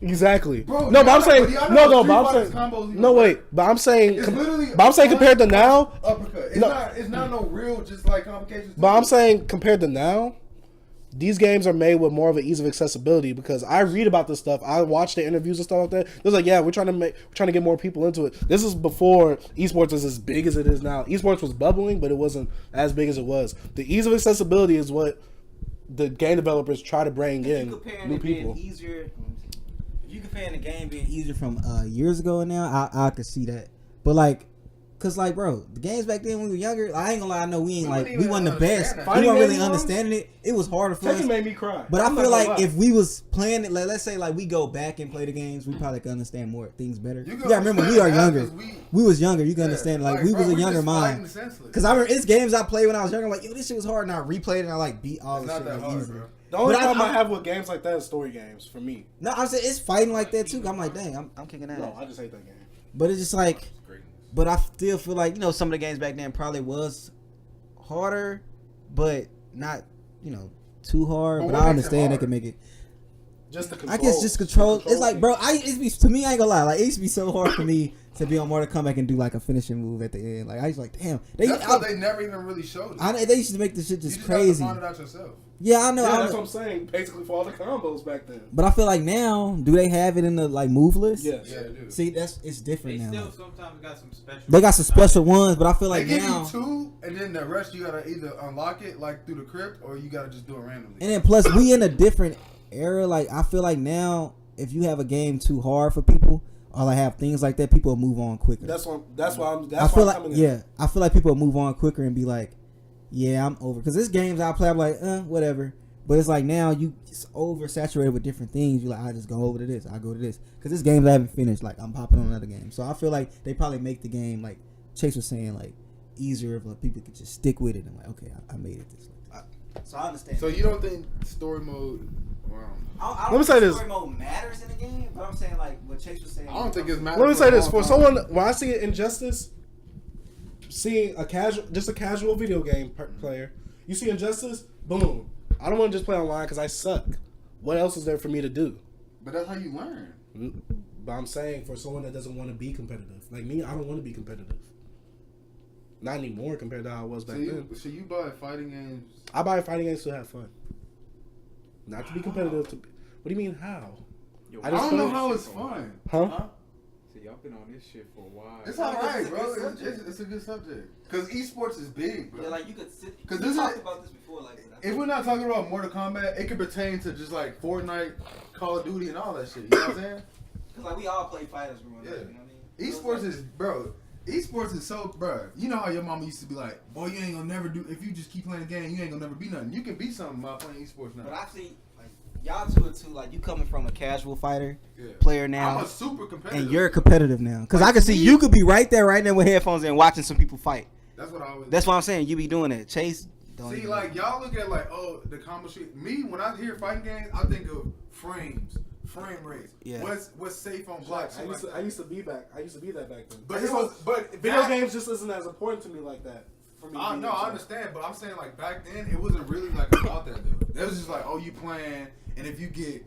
Exactly. Bro, No, but I'm saying but y'all know no, Street but I'm Fighter's saying combos even no. better. Wait, but I'm saying It's literally compared to now. Uppercut. It's No. not no real just like complications. But I'm saying compared to now, these games are made with more of an ease of accessibility because I read about this stuff. I watch the interviews and stuff like that. It was like, we're trying to get more people into it. This is before esports is as big as it is now. Esports was bubbling, but it wasn't as big as it was. The ease of accessibility is what the game developers try to bring in new people. Easier. If you comparing the game being easier from years ago and now, I could see that. But like, cause like, bro, the games back then when we were younger, I ain't gonna lie, I know we wasn't the best. We weren't really understanding it. It was harder for us. Tekken made me cry. But I feel like if we was playing it, like, let's say like we go back and play the games, we probably could understand more things better. You gotta remember, we are younger. We was younger. You can understand, like we was a younger mind. Cause I remember it's games I played when I was younger. I'm like, yo, this shit was hard, and I replayed it and I like beat all the shit like easy. The only problem I have with games like that is story games for me. No, I'm saying it's fighting like that too. I'm like, dang, I'm kicking ass. No, I just hate that game. But it's just like, but I still feel like some of the games back then probably was harder, but not too hard. But I understand they can make it. Just the I guess just control. It's like, bro, to me, I ain't gonna lie. Like, it used to be so hard for me to be on Mortal Kombat and do like a finishing move at the end. Like, I was like, damn. They never even really showed it. They used to make this shit just crazy. You just have to find it out yourself. Yeah, I know. Yeah, that's what I'm saying. Basically, for all the combos back then. But I feel like now, do they have it in the like move list? Yes. Yeah, they do. See, it's different They now. still sometimes got some special. They got some special ones, but I feel like They give now. you two, and then the rest you gotta either unlock it like through the crypt, or you gotta just do it randomly. And then plus, we in a different era. Like, I feel like now, if you have a game too hard for people, or like have things like that, people will move on quicker. That's why I'm coming in. Yeah, I feel like people will move on quicker and be like, yeah, I'm over. Because this games I play, I'm like, whatever. But it's like now you just oversaturated with different things. You're like, I just go over to this. I go to this. Because this game I haven't finished. Like, I'm popping on another game. So I feel like they probably make the game, like Chase was saying, like easier if like, people could just stick with it. And like, okay, I made it this way. So I understand. So you don't think story mode? I don't Let me say this. Story mode matters in the game, but I'm saying like what Chase was saying. I don't think it's matter. Let me say this: for someone, when I see an Injustice, seeing a casual video game player, you see Injustice, boom. I don't want to just play online because I suck. What else is there for me to do? But that's how you learn. But I'm saying for someone that doesn't want to be competitive, like me, I don't want to be competitive. Not anymore compared to how I was back then. So you buy fighting games? I buy fighting games to have fun, not to be competitive. What do you mean how? Yo, I don't know how it's fun. Huh? So y'all been on this shit for a while. It's alright, bro. It's a good subject. Because esports is big, bro. Yeah, like you could sit. Because We talked about this before, like. if we're not talking about Mortal Kombat, it could pertain to just like Fortnite, Call of Duty, and all that shit. You know what I'm saying? Cause like we all play fighters growing up. You know what I mean? Esports is, bro. Esports is so, bro. You know how your mama used to be like, boy, you ain't gonna never do. If you just keep playing the game, you ain't gonna never be nothing. You can be something by playing esports now. But actually, like y'all two are two. Like you coming from a casual fighter Yeah. player now, I'm a super competitive. and you're competitive now. Cause Like, I can see me- you could be right there with headphones and watching some people fight. That's what I always. That's why I'm saying you be doing that. Chase. Don't See, even- like y'all look at like, oh, the combo shit. Me, when I hear fighting games, I think of frames, frame rates. Yeah. What's safe on block? I used to be that back then. But I just it was, don't- but video that- games just isn't as important to me like that. For me, No, I understand, but I'm saying like back then it wasn't really like about that though. It was just like, oh, you playing, and if you get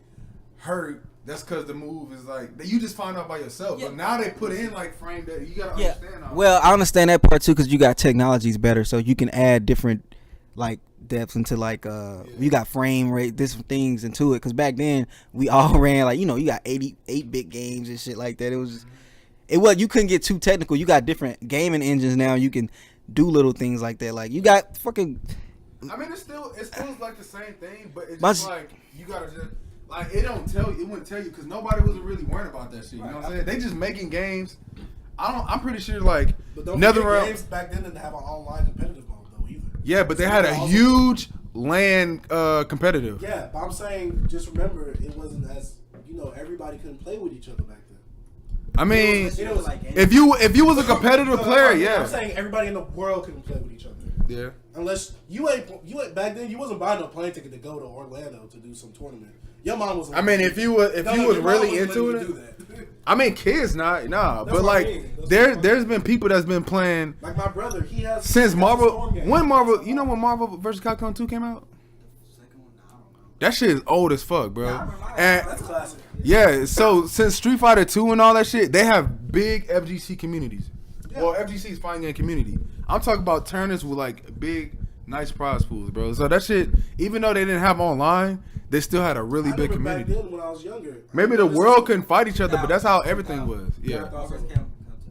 hurt, that's because the move is like you just find out by yourself. Yeah. But now they put in like frame that you gotta yeah. understand. All Well, I understand that part too, cause you got technologies better, so you can add different like depths into like you got frame rate, different things into it. Cause back then we all ran like you got 8-bit games and shit like that. It was just, you couldn't get too technical. You got different gaming engines now. You can do little things like that. Like you got fucking. I mean, it's still like the same thing, but it's My- just like you gotta just like it wouldn't tell you because nobody wasn't really worrying about that shit. You know what I'm saying? They just making games. I'm pretty sure like But don't NetherRealm. forget, games back then didn't have an online competitive mode though either. Yeah, but they had a huge LAN competitive. Yeah, but I'm saying just remember it wasn't as everybody couldn't play with each other back then. I mean, It was like if you was a competitive player, I'm yeah, saying everybody in the world couldn't play with each other. yeah. Unless you ain't back then, you wasn't buying a plane ticket to go to Orlando to do some tournament. Your mom was. I mean, if you was really into it, that. I mean, kids nah, That's but what I like mean. That's what I mean. there's been people that's been playing Like my brother, he has since he has a Marvel. Storm game. When Marvel vs. Capcom 2 came out, that shit is old as fuck, bro. And That's classic. yeah, so since Street Fighter 2 and all that shit, they have big FGC communities. Yeah. Well, FGC is fighting game community. I'm talking about tournaments with like big, nice prize pools, bro. So that shit, even though they didn't have online, they still had a really I big remember community. Back then when I was younger. Maybe the world couldn't fight each other, but that's how everything was. Yeah.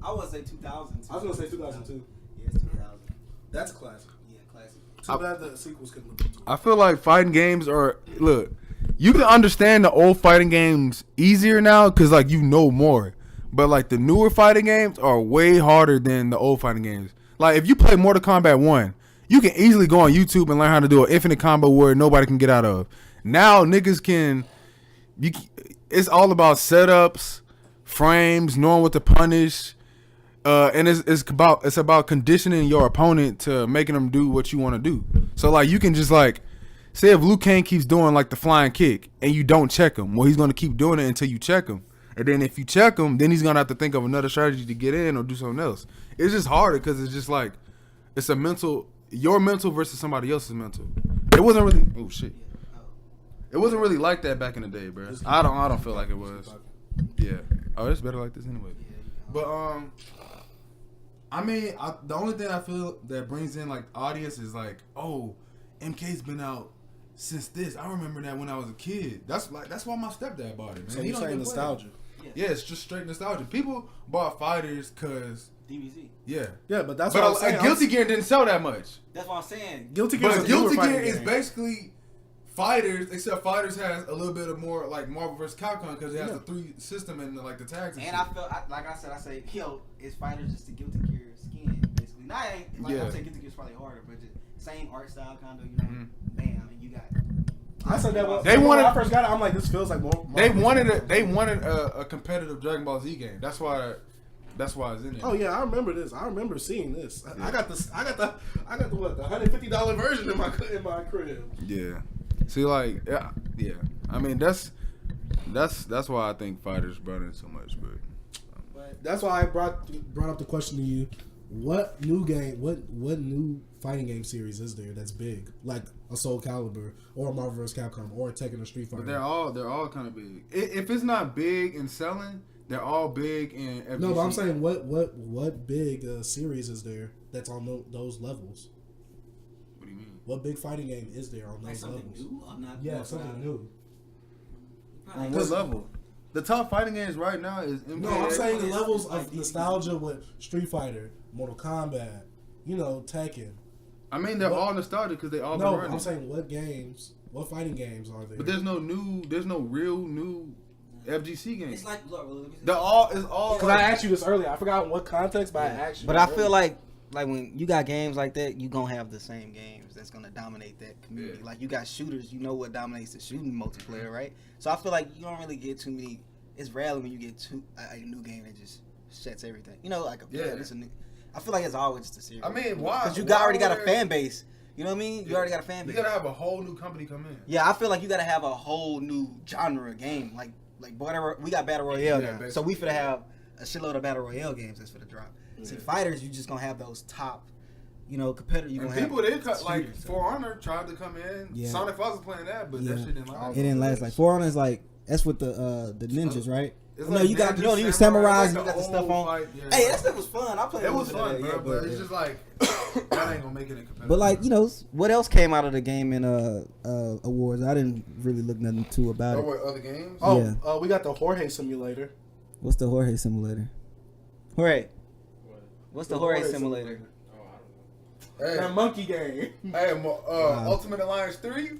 I would say 2000. I was gonna say 2002. Yeah, it's 2000. That's a classic. Yeah, classic. Too bad the sequels couldn't look into it. I feel like fighting games are look. You can understand the old fighting games easier now because like you know more, but like the newer fighting games are way harder than the old fighting games. Like if you play Mortal Kombat 1, you can easily go on YouTube and learn how to do an infinite combo where nobody can get out of. Now niggas can. It's all about setups, frames, knowing what to punish. And it's about conditioning your opponent to making them do what you want to do. So like you can just like say if Liu Kang keeps doing like the flying kick and you don't check him, well he's gonna keep doing it until you check him. And then if you check him, then he's gonna have to think of another strategy to get in or do something else. It's just harder because it's just like it's your mental versus somebody else's mental. It wasn't really It wasn't really like that back in the day, bro. I don't feel like it was. Yeah. Oh, it's better like this anyway. But I mean, the only thing I feel that brings in like audience is like, oh, MK's been out since this. I remember that when I was a kid. That's why my stepdad bought it. Man. So He you're don't saying even play. nostalgia? Yeah, it's just straight nostalgia. People bought fighters cause DBZ. yeah. Yeah, but that's what I'm But saying. Guilty Gear didn't sell that much. That's what I'm saying. Guilty Gear. But Guilty Gear is basically fighters, except fighters has a little bit of more like Marvel vs. Capcom because it has the 3 system and like the tags. And And I felt like I say, yo, it's fighters just the Guilty Gear skin, basically. Not ain't like I'm saying Guilty Gear's probably harder, but just same art style kind of, Bam, and you got. I said that They when wanted- I first got it. I'm like, this feels like more. They wanted a competitive Dragon Ball Z game. That's why it's in there. Oh yeah, I remember this. I remember seeing this. I got the what, the $150 version in my crib. Yeah. See, like, yeah. I mean, that's why I think fighters brought in so much, but That's why I brought up the question to you: what new game, what new fighting game series is there that's big, like a Soul Calibur or a Marvel vs. Capcom or a Tekken or Street Fighter? but they're all kind of big. If it's not big in selling, they're all big in FGC. No, but I'm saying what big series is there that's on those levels? What do you mean? What big fighting game is there on those something levels? new? I'm not. Yeah, something new. On what level? The top fighting games right now is MK. No, I'm saying the levels like of nostalgia with Street Fighter, Mortal Kombat, Tekken. I mean, they're all nostalgic because they all been No, running. I'm saying what fighting games are there? But there's no real new FGC games. It's like It's all. Because I asked you this earlier. I forgot in what context, but I asked you. But I feel like when you got games like that, you gonna have the same games that's gonna dominate that community. Yeah. Like you got shooters, you know what dominates the shooting multiplayer, right? So I feel like you don't really get too many. It's rarely when you get a new game that just sets everything. You know, like it's a new. I feel like it's always just a series. I mean, why? Because you already got a fan base. You know what I mean? You already got a fan base. You gotta have a whole new company come in. Yeah, I feel like you gotta have a whole new genre of game. Like we got battle royale now, so we finna have a shitload of battle royale games that's finna drop. Yeah. See, fighters, you just gonna have those top, competitors. You gonna people have did like For Honor tried to come in. Yeah. Sonic Fox was playing that, but that shit didn't last. It didn't last. Like For Honor is like that's with the ninjas, right? It's No, like you got ninjas, you samurais, like you got the stuff on. fight, yeah. Hey, that stuff was fun. I played. It was fun, that, bro, but it's just like that ain't gonna make it a competitive. But like what else came out of the game in awards? I didn't really look nothing too about it. what other games? Oh, we got the Jorge Simulator. What's the Jorge Simulator? Jorge. What's the Jorge Simulator? Hey, That monkey game. hey, Ultimate Alliance 3.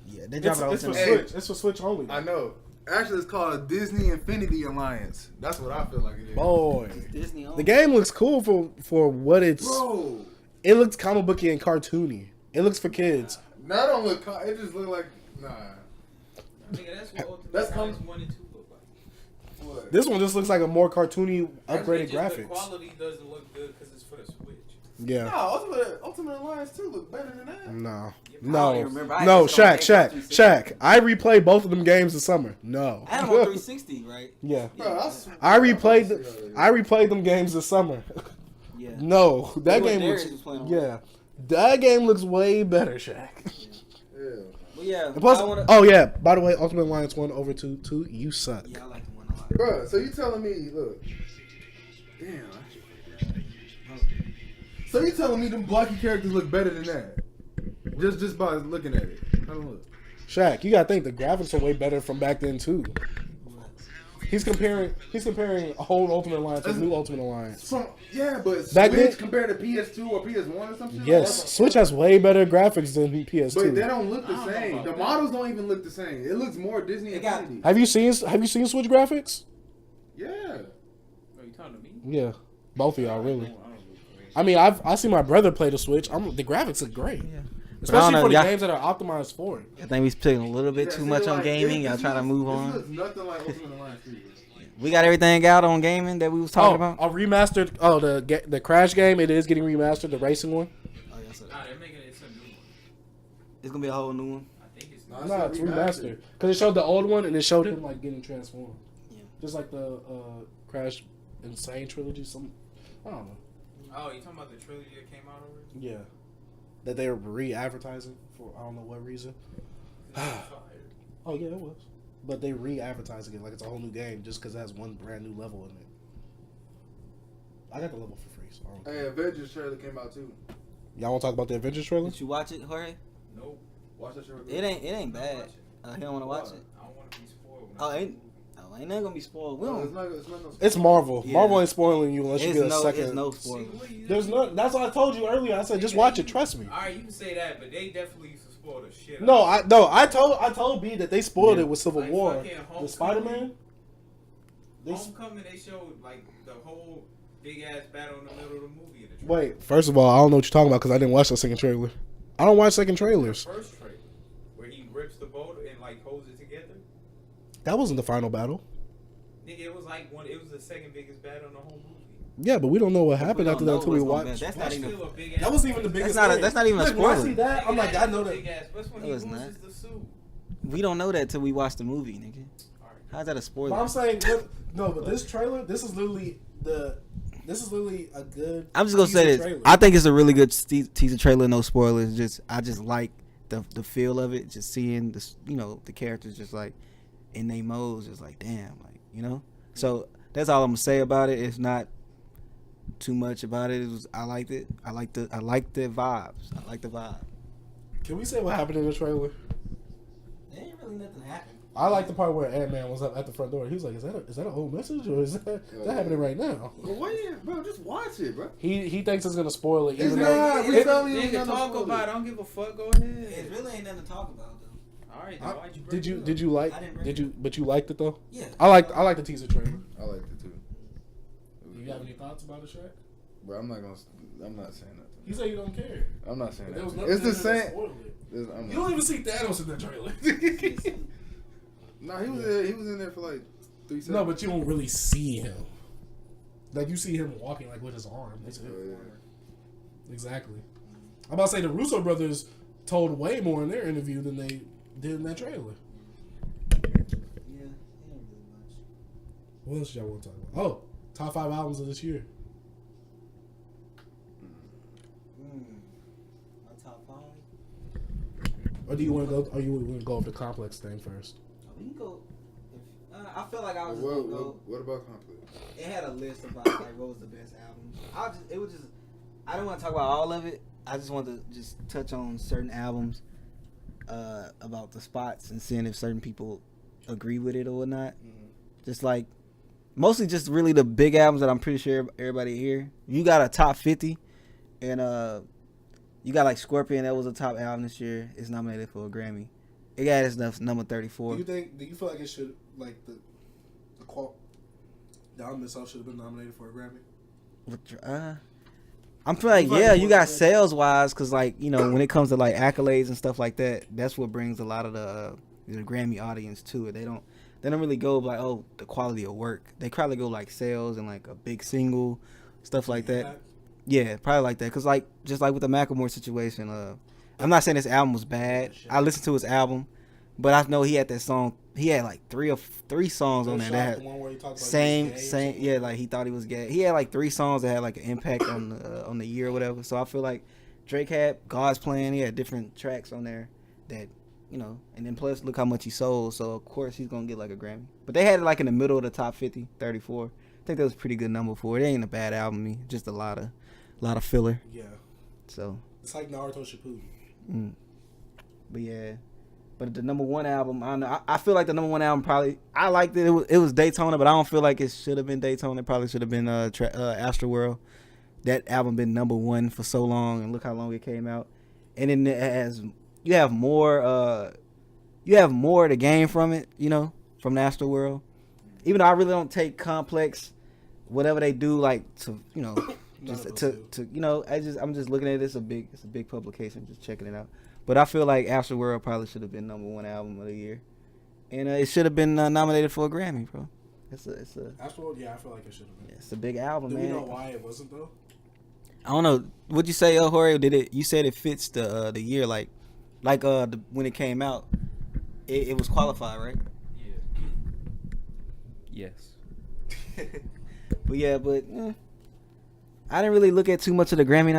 Yeah, they dropped It's for it. Switch. It's for Switch only. I know. Actually, it's called Disney Infinity Alliance. That's what I feel like it is. Boy, Disney. the game looks cool for what it's. Bro, It looks comic booky and cartoony. It looks for kids. that don't look. It just look like Nigga, that's what Ultimate That's Alliance 1 and 2 look like. what? This one just looks like a more cartoony, upgraded Actually, just graphics. The quality doesn't look good because it's for the Switch. Yeah. No, Ultimate Alliance 2 look better than that. No. I don't even remember. I No, just don't Shaq. think Shaq. I replayed both of them games this summer. No. I had them on 360, right? Yeah. Bro, I replayed them games this summer. Yeah. No, that What game Darius looks. was playing on. Yeah, that game looks way better, Shaq. Yeah. Well, yeah. And plus, I wanna, oh yeah. By the way, Ultimate Alliance 1 over 2. You suck. yeah, I like the one a lot. Bro, so you telling me, look. Damn. So you telling me them blocky characters look better than that? Just by looking at it. I don't look. Shaq, you gotta think the graphics are way better from back then too. He's comparing old Ultimate Alliance with new Ultimate Alliance. Yeah, but Back Switch then- compared to PS2 or PS1 or something. Yes, Switch has way better graphics than PS2. But they don't look the same. The models don't even look the same. It looks more Disney Infinity. Have you seen Switch graphics? Yeah. Are you talking to me? Yeah, both of y'all really. I mean, I see my brother play the Switch. The graphics are great, especially know, for the y'all- games that are optimized for it. I think we spending a little bit Yeah, too see, much on like, gaming. this Y'all trying to move this on. looks nothing like Ultimate Alliance 3. We got everything out on gaming that we was talking about. A remastered. Oh, the Crash game. It is getting remastered. The racing one. Nah, they're making it's a new one. It's gonna be a whole new one. I think it's Nah, No, it's remastered because it showed the old one and it showed him like getting transformed. Yeah. Just like the Crash Insane trilogy. I don't know. Oh, you talking about the trilogy that came out already? Yeah, that they were re-advertising for I don't know what reason. Oh yeah, it was. But they re-advertising it like it's a whole new game just because it has one brand new level in it. I got the level for free, so I don't care. Hey, Avengers trailer came out too. Y'all want to talk about the Avengers trailer? Did you watch it, Jorge? Nope. Watch that shit. It ain't bad. He don't want to watch it. I don't want to be spoiled. Oh, ain't nothing gonna be spoiled. We No, don't. it's not no It's Marvel. Yeah. Marvel ain't spoiling you unless you It's get a no, second. it's no spoiler. There's no. That's what I told you earlier. I said just watch it. Trust me. Alright, you can say that, but they definitely used to spoil the shit. No, out I told B that they spoiled Yeah. it with Civil Like War. fucking The Homecoming. Spider-Man. of Homecoming, they showed like the whole big ass battle in the middle of the movie. In the trailer. Wait, first of all, I don't know what you're talking about because I didn't watch the second trailer. I don't watch second trailers. The first trailer, where he rips the boat and like holds it together. That wasn't the final battle. Nigga, it was like it was the second biggest battle in the whole movie. Yeah, but we don't know what We happened don't after that know until we what's gonna watch. be. That's not That's even. still a big ass. That wasn't even the biggest. That's not even a Look, when I spoiler. see that, I'm like, I know that. Big ass. That's when No, he it's loses not. the suit. We don't know that till we watch the movie, nigga. Alright. How's that a spoiler? But I'm saying, no, but this trailer, this is literally a good. I'm just gonna say teaser this. trailer. I think it's a really good teaser trailer. No spoilers. I just like the feel of it. Just seeing the characters just like in their modes. Just like damn, like. So that's all I'm gonna say about it. It's not too much about it. I liked it. I like the vibes. I like the vibe. Can we say what happened in the trailer? There ain't really nothing happened. I like the part where Ant-Man was up at the front door. He was like, "Is that an old message or is that happening right now?" Well, wait, bro, just watch it, bro. He thinks it's gonna spoil it. It's Even not. though We tell me Nigga, talk about it. I don't give a fuck. Go ahead. It really ain't nothing to talk about though. All right, then why'd you bring did you it up? did you like I didn't bring did it you but you liked it though? Yeah. I like the teaser trailer. I liked it too. Do you have any thoughts about it, Shrek? Bro, I'm not saying nothing. You say you don't care. I'm not saying There was that. nothing It's the in there that same. spoiled it. I'm You not- don't even see Thanos in that trailer. Nah, he was in there for like 3 seconds. No, but you don't really see him. Like you see him walking like with his arm. That's it. Exactly. I'm about to say the Russo brothers told way more in their interview than they did in that trailer. Yeah, ain't really much. What else y'all want to talk about? Oh, top 5 albums of this year. My top 5. Or do you want to go? Or you want to go with the complex thing first? We can go. I feel like I was What, gonna go. what about Complex? It had a list about like what was the best albums. I don't want to talk about all of it. I just want to just touch on certain albums, about the spots and seeing if certain people agree with it or whatnot. Just like mostly just really the big albums that I'm pretty sure everybody here. You got a top 50, and you got like Scorpion. That was a top album this year. It's nominated for a Grammy. It got its number 34. Do you feel like it should like the album itself should have been nominated for a Grammy? I'm feeling like, yeah, you got sales wise, cause like, you know, when it comes to like accolades and stuff like that, that's what brings a lot of the Grammy audience to it. They don't really go like, oh, the quality of work. They probably go like sales and like a big single, stuff like that. Yeah, probably like that. Cause like just like with the Macklemore situation, I'm not saying this album was bad. I listened to his album, but I know he had that song. He had like three songs on there that had same, yeah, like he thought he was gay. He had like 3 songs that had like an impact on the year or whatever. So I feel like Drake had God's Plan. He had different tracks on there that, you know, and then plus look how much he sold. So of course he's gonna get like a Grammy. But they had it like in the middle of the top 50, 34. I think that was a pretty good number for it. It ain't a bad album, just a lot of filler. Yeah. So it's like Naruto Shippuden. But yeah. But the number 1 album, I don't know. I feel like the number 1 album probably, I liked it. It was Daytona, but I don't feel like it should have been Daytona. It probably should have been Astroworld. That album been number 1 for so long, and look how long it came out. And then it has, you have more to gain from it, you know, from the Astroworld. Even though I really don't take Complex, whatever they do, like to, you know, just to you know, I'm just looking at it. It's a big publication. Just checking it out. But I feel like Astroworld probably should have been number 1 album of the year, and it should have been nominated for a Grammy, bro. It's a Astroworld, yeah, I feel like it should have been. It's a big album, man. Do we know why it wasn't though? I don't know. What'd you say, Jorge? You said it fits the year, like when it came out, it was qualified, right? Yeah. Yes. But I didn't really look at too much of the Grammy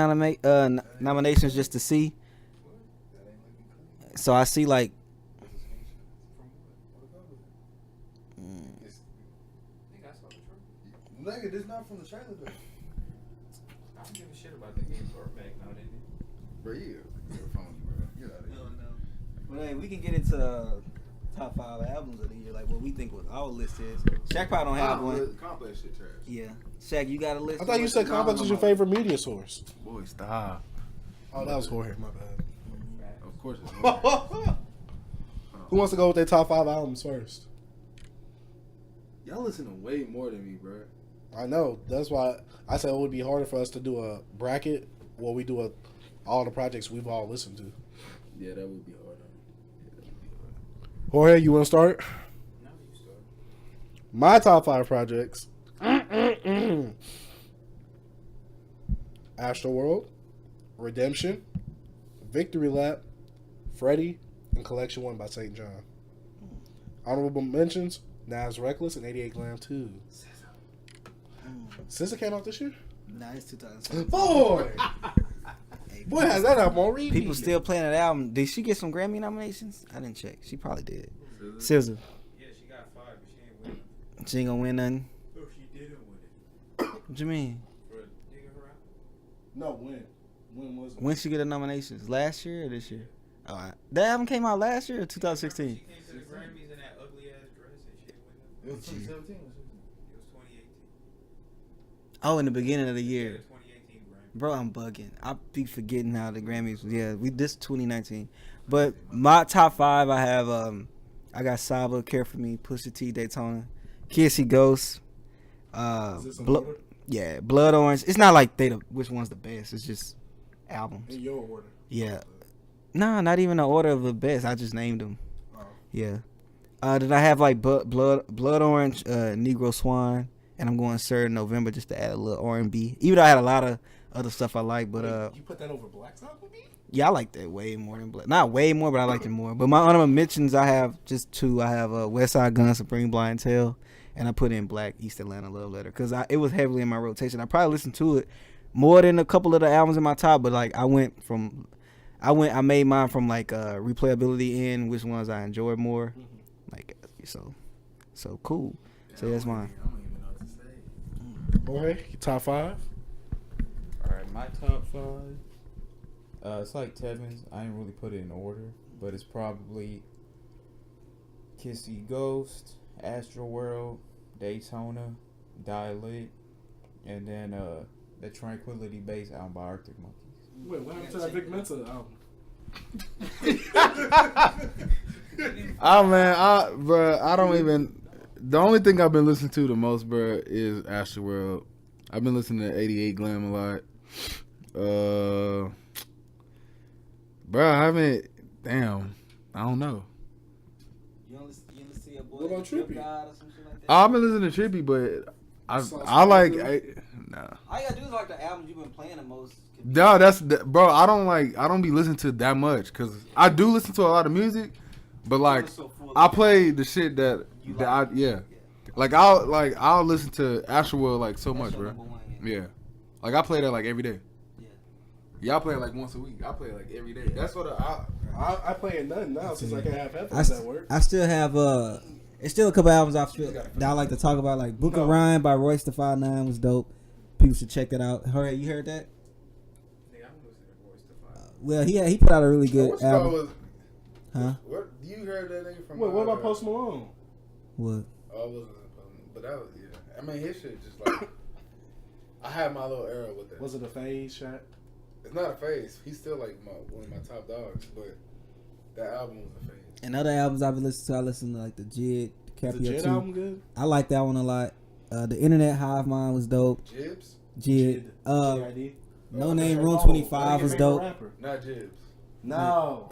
nominations just to see. So I see like. Nigga, this not from the trailer though. I don't give a shit about the game or back now, didn't it? Bro, you're phony, bro. Get out of here. No. But hey, we can get into top 5 albums of the year, like what we think our list is. Shaq probably don't have one. Complex shit trash. Yeah, Shaq, you got a list? I thought you said Complex was your favorite media source. Boy, stop. Oh, that was Jorge. My bad. Of course it's Who wants to go with their top 5 albums first? Y'all listen to way more than me, bro. I know. That's why I said it would be harder for us to do a bracket where we do all the projects we've all listened to. Yeah, that would be hard. Jorge, you want to start? No, you start. My top 5 projects. Astroworld, Redemption, Victory Lap, Freddie, and Collection 1 by St. John. Honorable mentions, Nas Reckless and 88 Glam 2. SZA came out this year? Nah, it's 2007. Boy! Boy, has that album on repeat. People still playing that album. Did she get some Grammy nominations? I didn't check. She probably did. SZA. Yeah, she got 5, but she ain't winning. She ain't gonna win nothing. No, she didn't win it. What you mean? For digging her out? No, when? When was it? When she get the nominations? Last year or this year? That album came out last year or 2016? She came to the Grammys in that ugly It was 2017. It was 2018. Oh, in the beginning of the Yeah, year. 2018 Grammy. Bro, I'm bugging. I be forgetting how the Grammys. Yeah, this 2019. But my top 5, I have I got Saba, Care For Me, Pusha T, Daytona, Kissy Ghost, Is this in Blo- order? yeah, Blood Orange. It's not like which one's the best. It's just albums. In your order. Yeah. Nah, not even the order of the best. I just named them. Oh. Yeah. Did I have like Blood Orange, Negro Swan, and I'm going Sir in November just to add a little R&B. Even though I had a lot of other stuff I like, but Wait, you put that over Black's album? yeah, I like that way more than Black. Not way more, but I liked it more. But my honorable mentions, I have just 2. I have West Side Gun, Supreme Blind Tale, and I put in Black East Atlanta Love Letter because it was heavily in my rotation. I probably listened to it more than a couple of the albums in my top, but like I made mine from like replayability in which ones I enjoyed more. Like so cool. So that's mine. I don't even know what to say. Jorge, your top 5? All right, my top 5. It's like Tevin's. I didn't really put it in order, but it's probably Kissy Ghost, Astro World, Daytona, Dilate, and then the Tranquility Base album by Arctic Monkeys. Wait, what happened to that Vic Mensa album? Oh man, I don't even. The only thing I've been listening to the most, bro, is Astroworld. I've been listening to 88 Glam a lot. Bro, I haven't. Damn, I don't know. You only see a boy. What about Trippie? Or some shit like that? I've been listening to Trippie, but Sauce I like. Glammy? Nah. All you gotta do is like the albums you've been playing the most. No, bro. I don't be listening to that much because I do listen to a lot of music, but like I play the shit that yeah. Like I'll listen to Astroworld like so much, bro. Yeah, like I play that like every day. Yeah, I play it like once a week. I play it like every day. That's what I play it nothing now since I can have headphones at work. I still have it's still a couple albums that I like to talk about, like Book of Rhyme by Royce the 5'9" was dope. People should check that out. Hurry, you heard that? Yeah, I'm listening to Royce the 5. Well, he put out a really good album. Huh? What you heard that nigga from? Wait, what about Post Malone? What? Oh, it wasn't but that was yeah. I mean, his shit just like I had my little era with that. Was it a phase shot? It's not a phase. He's still like one of my top dogs, but that album was a phase. And other albums I've been listening to, I listen to like the Jid, Is the Jid 2. album good? I like that one a lot. The Internet Hive Mind was dope. Jibs? Jid. J.I.D.? No Name Room 25 was dope. Rapper. Not Jibs. No.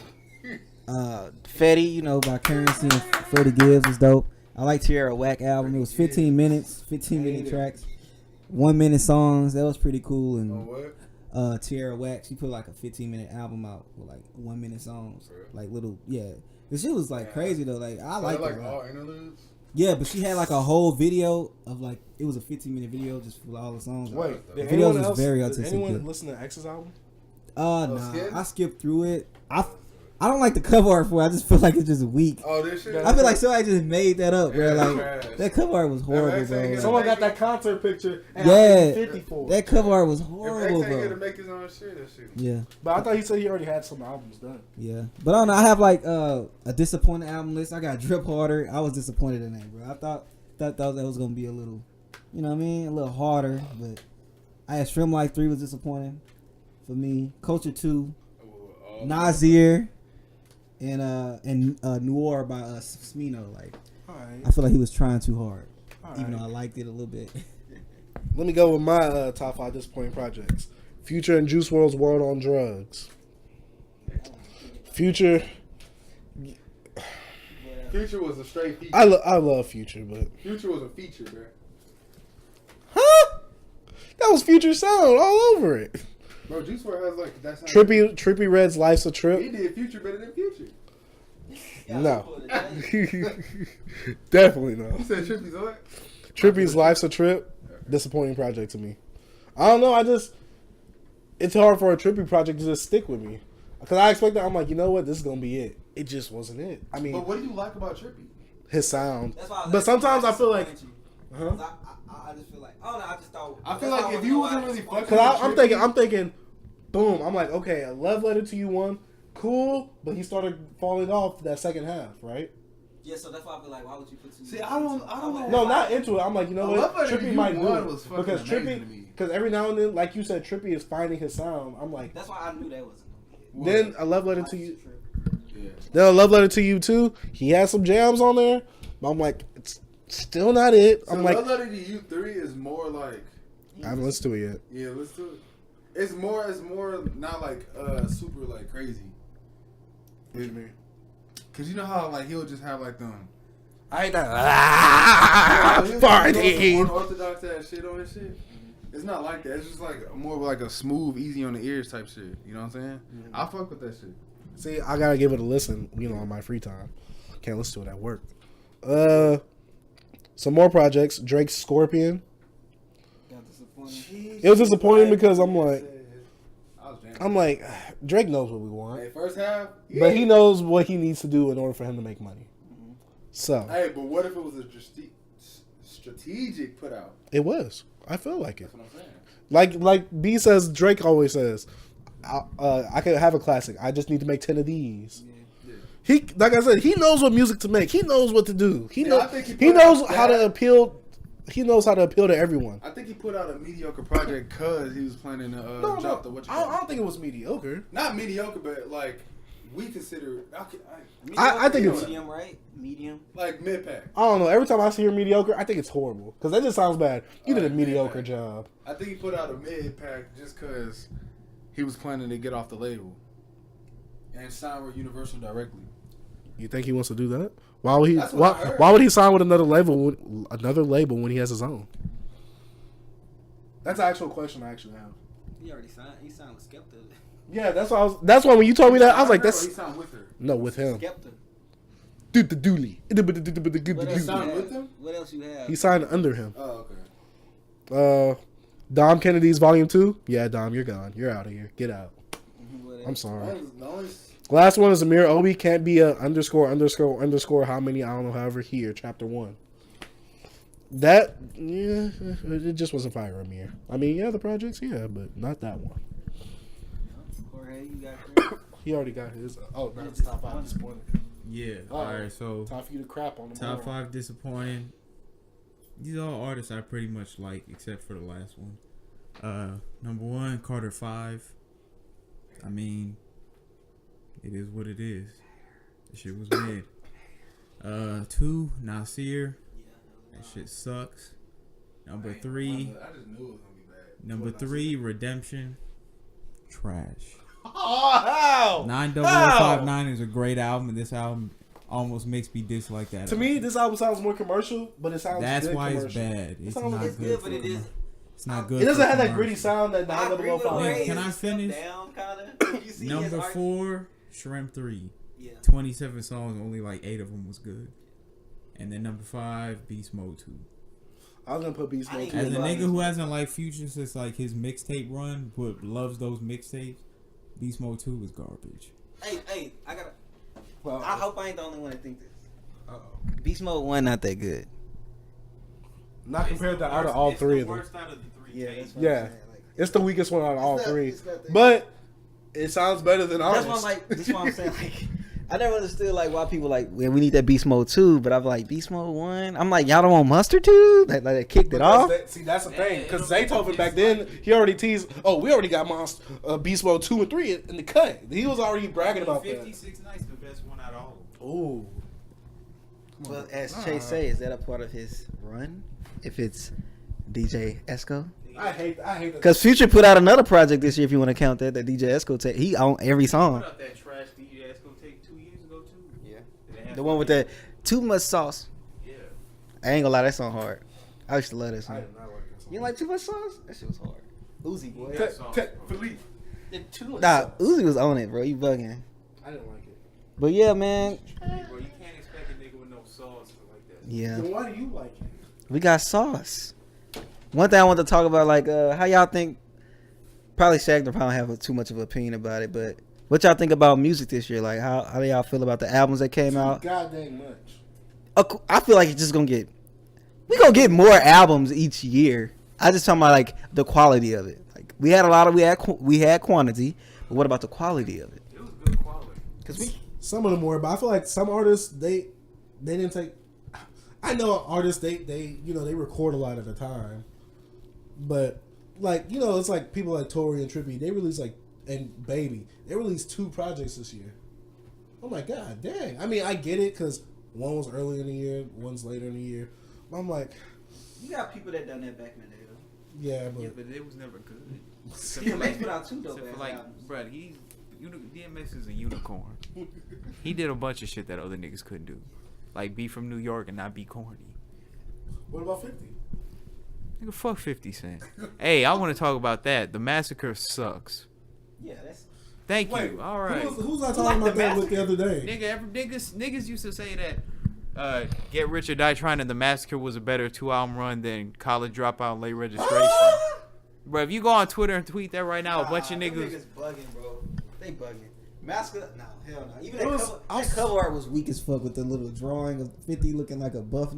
Fetty, you know, by Currency and Freddie Gibbs was dope. I like Tierra Whack album. It was 15 minutes, 15-minute tracks, 1-minute songs. That was pretty cool. And what? Tierra Whack, she put like a 15-minute album out with like 1-minute songs, like little The shit was like crazy though. Like I like like all interludes. Yeah, but she had like a whole video of like it was a 15-minute video just for all the songs. Wait, the did video anyone was very did artistic. anyone listen to X's album? Nah, I skipped through it. I don't like the cover art for it. I just feel like it's just weak. Oh, this shit. I feel like somebody just made that up, bro. Like that cover art was horrible, bro. Someone got that concert picture. And yeah, 54. that cover art was horrible, if X bro. to make his own shit, that shit. Yeah, but I thought he said he already had some albums done. Yeah, but I don't know. I have like a disappointed album list. I got Drip Harder. I was disappointed in that, bro. I thought that was gonna be a little, you know what I mean, a little harder. But I had Shrimp Life 3 was disappointing for me. Culture 2, Nasir. And Noir by Smino. Like, right. I feel like he was trying too hard, even though I liked it a little bit. Let me go with my top 5 disappointing projects. Future and Juice WRLD's World on Drugs. Future was a straight feature. I love Future, but Future was a feature, bro. Huh? That was Future sound all over it. Bro, Juice WRLD has like that's Trippie Redd's Life's a Trip. He did Future better than Future. No. Definitely no. You said Trippie's what? Trippie's Life's a Trip. Disappointing project to me. I don't know. It's hard for a Trippie project to just stick with me. Because I expected, I'm like, you know what? This is going to be it. It just wasn't it. I mean. But what do you like about Trippie? His sound. But sometimes I feel like. I just feel like, I don't know, I just thought. I feel like if you wasn't really fucking with Because I'm thinking, boom. I'm like, okay, a Love Letter to You 1. Cool. But he started falling off that second half, right? Yeah, so that's why I feel like, why would you put two? See, I don't know. No, not into it. I'm like, you know I what? love that Trippy you might do one it was fucking because amazing to Trippy, me. because every now and then, like you said, Trippy is finding his sound. I'm like, That's why I knew that wasn't. then a love letter to you. Yeah. Then a love letter to you too. He has some jams on there, but I'm like, it's still not it. So I'm like, Love Letter to You 3 is more like, I haven't listened to it yet. yeah, let's do it. It's more not like super like crazy. What do you mean? Cause you know how like he'll just have like them. I ain't that. He'll Party. some unorthodox ass shit on his shit. It's not like that. It's just like more of like a smooth, easy on the ears type shit. You know what I'm saying? I fuck with that shit. See, I gotta give it a listen. You know, on my free time, can't listen to it at work. Some more projects. Drake's Scorpion. It was disappointing because I'm like, Drake knows what we want, Hey, first half. but he knows what he needs to do in order for him to make money. So Hey, but what if it was a strategic put out? it was. I feel like it. That's what I'm saying. Like B says, Drake always says, I could have a classic. I just need to make 10 of these. Yeah. He, like I said, he knows what music to make. He knows what to do. He Yeah, I think he put knows out how that- to appeal. He knows how to appeal to everyone. I think he put out a mediocre project because he was planning to drop the I don't think it was mediocre. Not mediocre, but like we consider. I think it's medium, right? Medium. like mid pack. I don't know. Every time I hear mediocre, I think it's horrible because that just sounds bad. You did a mediocre job. I think he put out a mid pack just because he was planning to get off the label and sign with Universal directly. You think he wants to do that? Why would he? That's what I heard. Why would he sign with another label? When he has his own. That's an actual question I actually have. He already signed. He signed with Skepta. Yeah, that's why. That's why when you told me that, I was like, He "That's signed with her. no with him." Skepta. Dude, the dooley. What else, signed you with have? him? What else you have? He signed under him. Oh, okay. Dom Kennedy's Volume 2. Yeah, Dom, you're gone. You're out of here. Get out. What I'm else? sorry. No, Last one is Amir Obi. Can't be a underscore how many, I don't know, however, here. Chapter 1. That, yeah, it just wasn't fire, Amir. I mean, yeah, the projects, yeah, but not that one. Jorge, you got He already got his. Oh, now it's top 5 disappointing. Yeah. All right. So Time for you to crap on them. top 5 disappointing. These are all artists I pretty much like, except for the last one. Number 1, Carter 5. I mean, it is what it is. The shit was mid. 2, Nasir. That shit sucks. Number 3. I just knew it was gonna be bad. Number 3, Redemption. Trash. Oh, how? 90059 is a great album, and this album almost makes me dislike that. To me, this album sounds more commercial, but it sounds That's good why commercial. it's bad. It's sounds- not it's good, good, for but it is. It's not good. It doesn't for have that commercial. gritty sound that I agree with 90059. Jorge. Can I It's finish? Down, kinda. You see his Number art- 4, Shrimp 3. Yeah. 27 songs, only like 8 of them was good. And then number 5, Beast Mode 2. I was gonna put Beast Mode 2. As a Yeah. nigga who hasn't liked Future since like his mixtape run, but loves those mixtapes, Beast Mode 2 is garbage. Hey, I gotta. Well, I hope I ain't the only one that think this. uh-oh. Beast Mode 1 not that good. Not compared to out of all three of them. out of the 3. Yeah, that's what Yeah. I'm saying. Like, It's the weakest one out of all It's not- three. it's not that But it sounds better than ours. that's why I'm like. That's why I'm saying like. I never understood like why people like we need that Beast Mode 2, but I'm like Beast Mode 1. I'm like y'all don't want Mustard 2? That kicked it off. See, that's the thing. Because Zaytoven back then, he already teased, oh, we already got Beast Mode 2 and 3 in the cut. He was already bragging about that. 56 Nights, the best one out of all of them. Ooh. Well, as Chase say, is that a part of his run? If it's DJ Esco? I hate that. Because Future put out another project this year. If you want to count that DJ Esco take, he on every song. Put out that trash DJ Esco take 2 years ago too. Yeah. The one with the too much sauce. Yeah. I ain't gonna lie, that song hard. I used to love that I song. did not like that song. You like too much sauce? That shit was hard. Uzi boy. Philippe. Nah, Uzi was on it, bro. You bugging. I didn't like it. But yeah, man. Bro, you can't expect a nigga with no sauce like that. Yeah, Then why do you like it? we got sauce. One thing I want to talk about, like, how y'all think? Probably Shagner probably have too much of an opinion about it, but what y'all think about music this year? Like, how do y'all feel about the albums that came out? God dang much. I feel like it's just we gonna get more albums each year. I just talking about like the quality of it. Like we had quantity, but what about the quality of it? It was good quality. Cause we Some of them were, but I feel like some artists, they they didn't take. I know artists they you know they record a lot at a time, but like you know it's like people like Tory and Trippie, they release like and Baby, they released 2 projects this year. I'm like, God dang. I mean, I get it because one was early in the year, one's later in the year. But I'm like, You got people that done that back in the day, though. yeah, but Yeah, but it was never good. DMX put out 2 dope Except ass for like, albums. bro, DMX is a unicorn. He did a bunch of shit that other niggas couldn't do, like be from New York and not be corny. what about 50? Nigga, fuck 50 Cent. Hey, I want to talk about that. The Massacre sucks. Yeah, that's. Thank Wait, you. All right. Who's not talking about that with the other day? Niggas used to say that Get Rich or Die Trying and The Massacre was a better 2-album run than College Dropout and Late Registration. Bro, if you go on Twitter and tweet that right now, a bunch of niggas bugging, bro. They bugging. Massacre? No, hell no. Even It that cover art was weak as fuck with the little drawing of 50 looking like a buff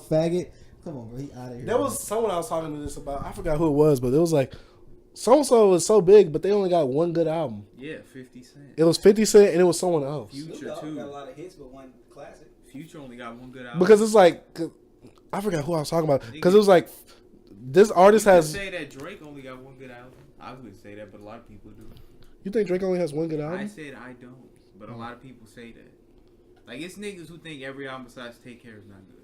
faggot. Come on, bro. He out of here. There was someone I was talking to this about. I forgot who it was, but it was like, so-and-so was so big, but they only got one good album. Yeah, 50 Cent. It was 50 Cent and it was someone else. Future Got a too. lot of hits, but one classic. Future only got one good album. Because it's like, I forgot who I was talking about. Because it was like, this artist You has. could say that Drake only got one good album. I would say that, but a lot of people do. You think Drake only has one good I album? said I don't, but a lot of people say that. Like, it's niggas who think every album besides Take Care is not good.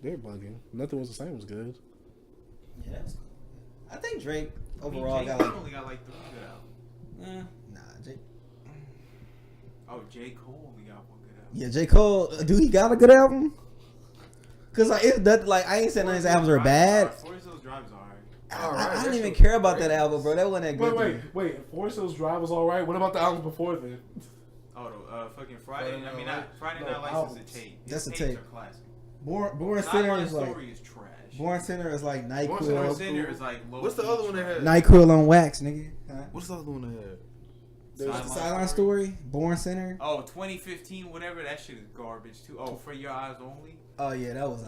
They're bugging. Nothing was the same was good. Yeah, that's cool. I think Drake I mean, overall J. got Cole like. only got like 3 good albums. Nah, Jake. Oh, J. Cole only got one good album. Yeah, J. Cole. Do he got a good album? Cause like it's that like I ain't saying none of his albums are bad. Forest Hills Drive is alright. I don't even care about that album, bro. That wasn't that good. to me. Wait. Forest Hills Drive was alright. What about the albums before then? Oh, the fucking Friday. I mean, not Friday No, Night Lights albums. is a tape. That's a His tape. tapes are classic. Born Sinner Sideline is like Story is trash. Born Sinner is like Born Born NyQuil. Sinner is like low. What's the other one they had? NyQuil on wax, nigga. Huh? What's the other one they had? There's the Sideline Story, Born Sinner. Oh, 2015, whatever. That shit is garbage too. Oh, For Your Eyes Only. Oh yeah, that was.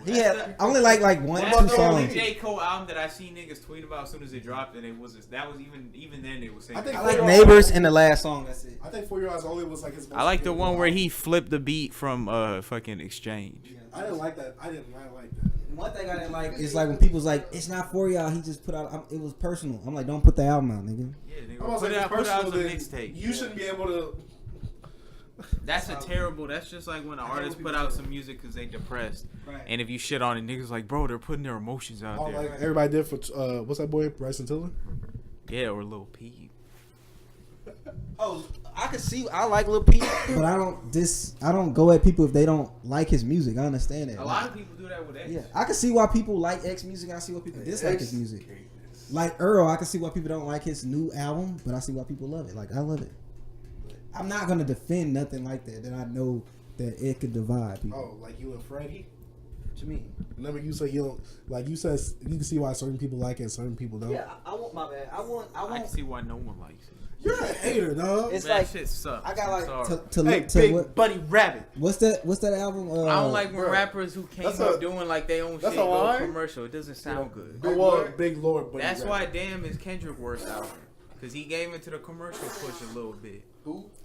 He That's had I only like one, That's 2 the only songs. J. Cole album that I see niggas tweet about as soon as it dropped, and it was even then they were saying. I think I For like Your Neighbors Eyes- and the last song. That's it. I think For Your Eyes Only was like his most I like the good one where album. he flipped the beat from fucking Exchange. I didn't like that. I didn't like that. One thing I didn't like is like when people's like, it's not for y'all. He just put out. It was personal. I'm like, don't put the album out, nigga. Yeah, I'm nigga. almost Put like it out as a personal, then mixtape. You shouldn't be able to. That's a terrible. That's just like when an artist put out some music because they depressed, Right. and if you shit on it, niggas like, bro, they're putting their emotions out Oh, there. like everybody did for what's that boy Bryson Tiller? Yeah, or Lil Peep. Oh, I can see. I like Lil Peep, but I don't go at people if they don't like his music. I understand that. A lot of people do that with X. Yeah, I can see why people like X music. I see why people dislike his music. Like Earl, I can see why people don't like his new album, but I see why people love it. Like I love it. I'm not gonna defend nothing like that. That I know that it could divide people. Oh, like you and Freddie. What you mean? Remember you said you don't like. You said you can see why certain people like it, and certain people don't. Yeah, I want my bad. I I can want. see why no one likes it. You're a hater, dog. It's that like shit sucks. I got I'm like sorry. to Hey, look to Big what? Buddy Rabbit. What's that album? I don't like when bro, rappers who came that's up a- doing like their own that's shit a go line? commercial. It doesn't sound good. I want Big Lord Buddy That's why Rabbit. Damn is Kendrick worst album. Because he gave into the commercial push a little bit.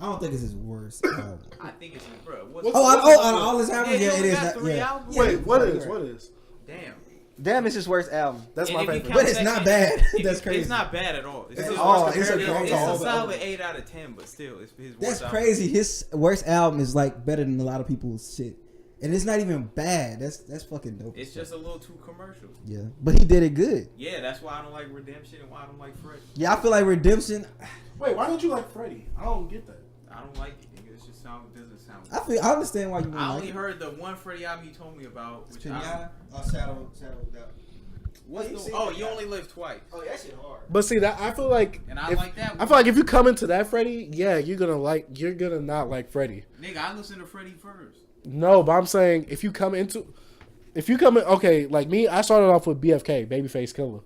I don't think it's his worst album. I think it's, bro. What's- On all his albums, Yeah, yeah, he it only is. got Not, 3 yeah. albums? Wait, what Yeah, is? you're What right. is? Damn. Damn, it's his worst album. That's And my if you favorite. count But it's not Second- bad. That's crazy. It's not bad at all. It's It's his a- worst it's a compared to- great it's album. a solid 8 out of 10, but still, it's his worst That's album. crazy. His worst album is like better than a lot of people's shit, and it's not even bad. That's fucking dope. It's just a little too commercial. yeah, but he did it good. Yeah, that's why I don't like Redemption and why I don't like Freddie. Yeah, I feel like Redemption. Wait, why don't you like Freddie? I don't get that. I don't like it. Nigga. It just doesn't sound I good. understand why you wouldn't I like only it. heard the one Freddie album you told me about. Which Pinata I, or Shadow. what's You the, seen oh, Pinata? You Only Live Twice. Oh, that shit hard. But see that I feel like And I if, like that I feel like if you come into that Freddie, yeah, you're gonna not like Freddie. Nigga, I listen to Freddie first. No, but I'm saying if you come in, okay, like me, I started off with BFK, Babyface Killer.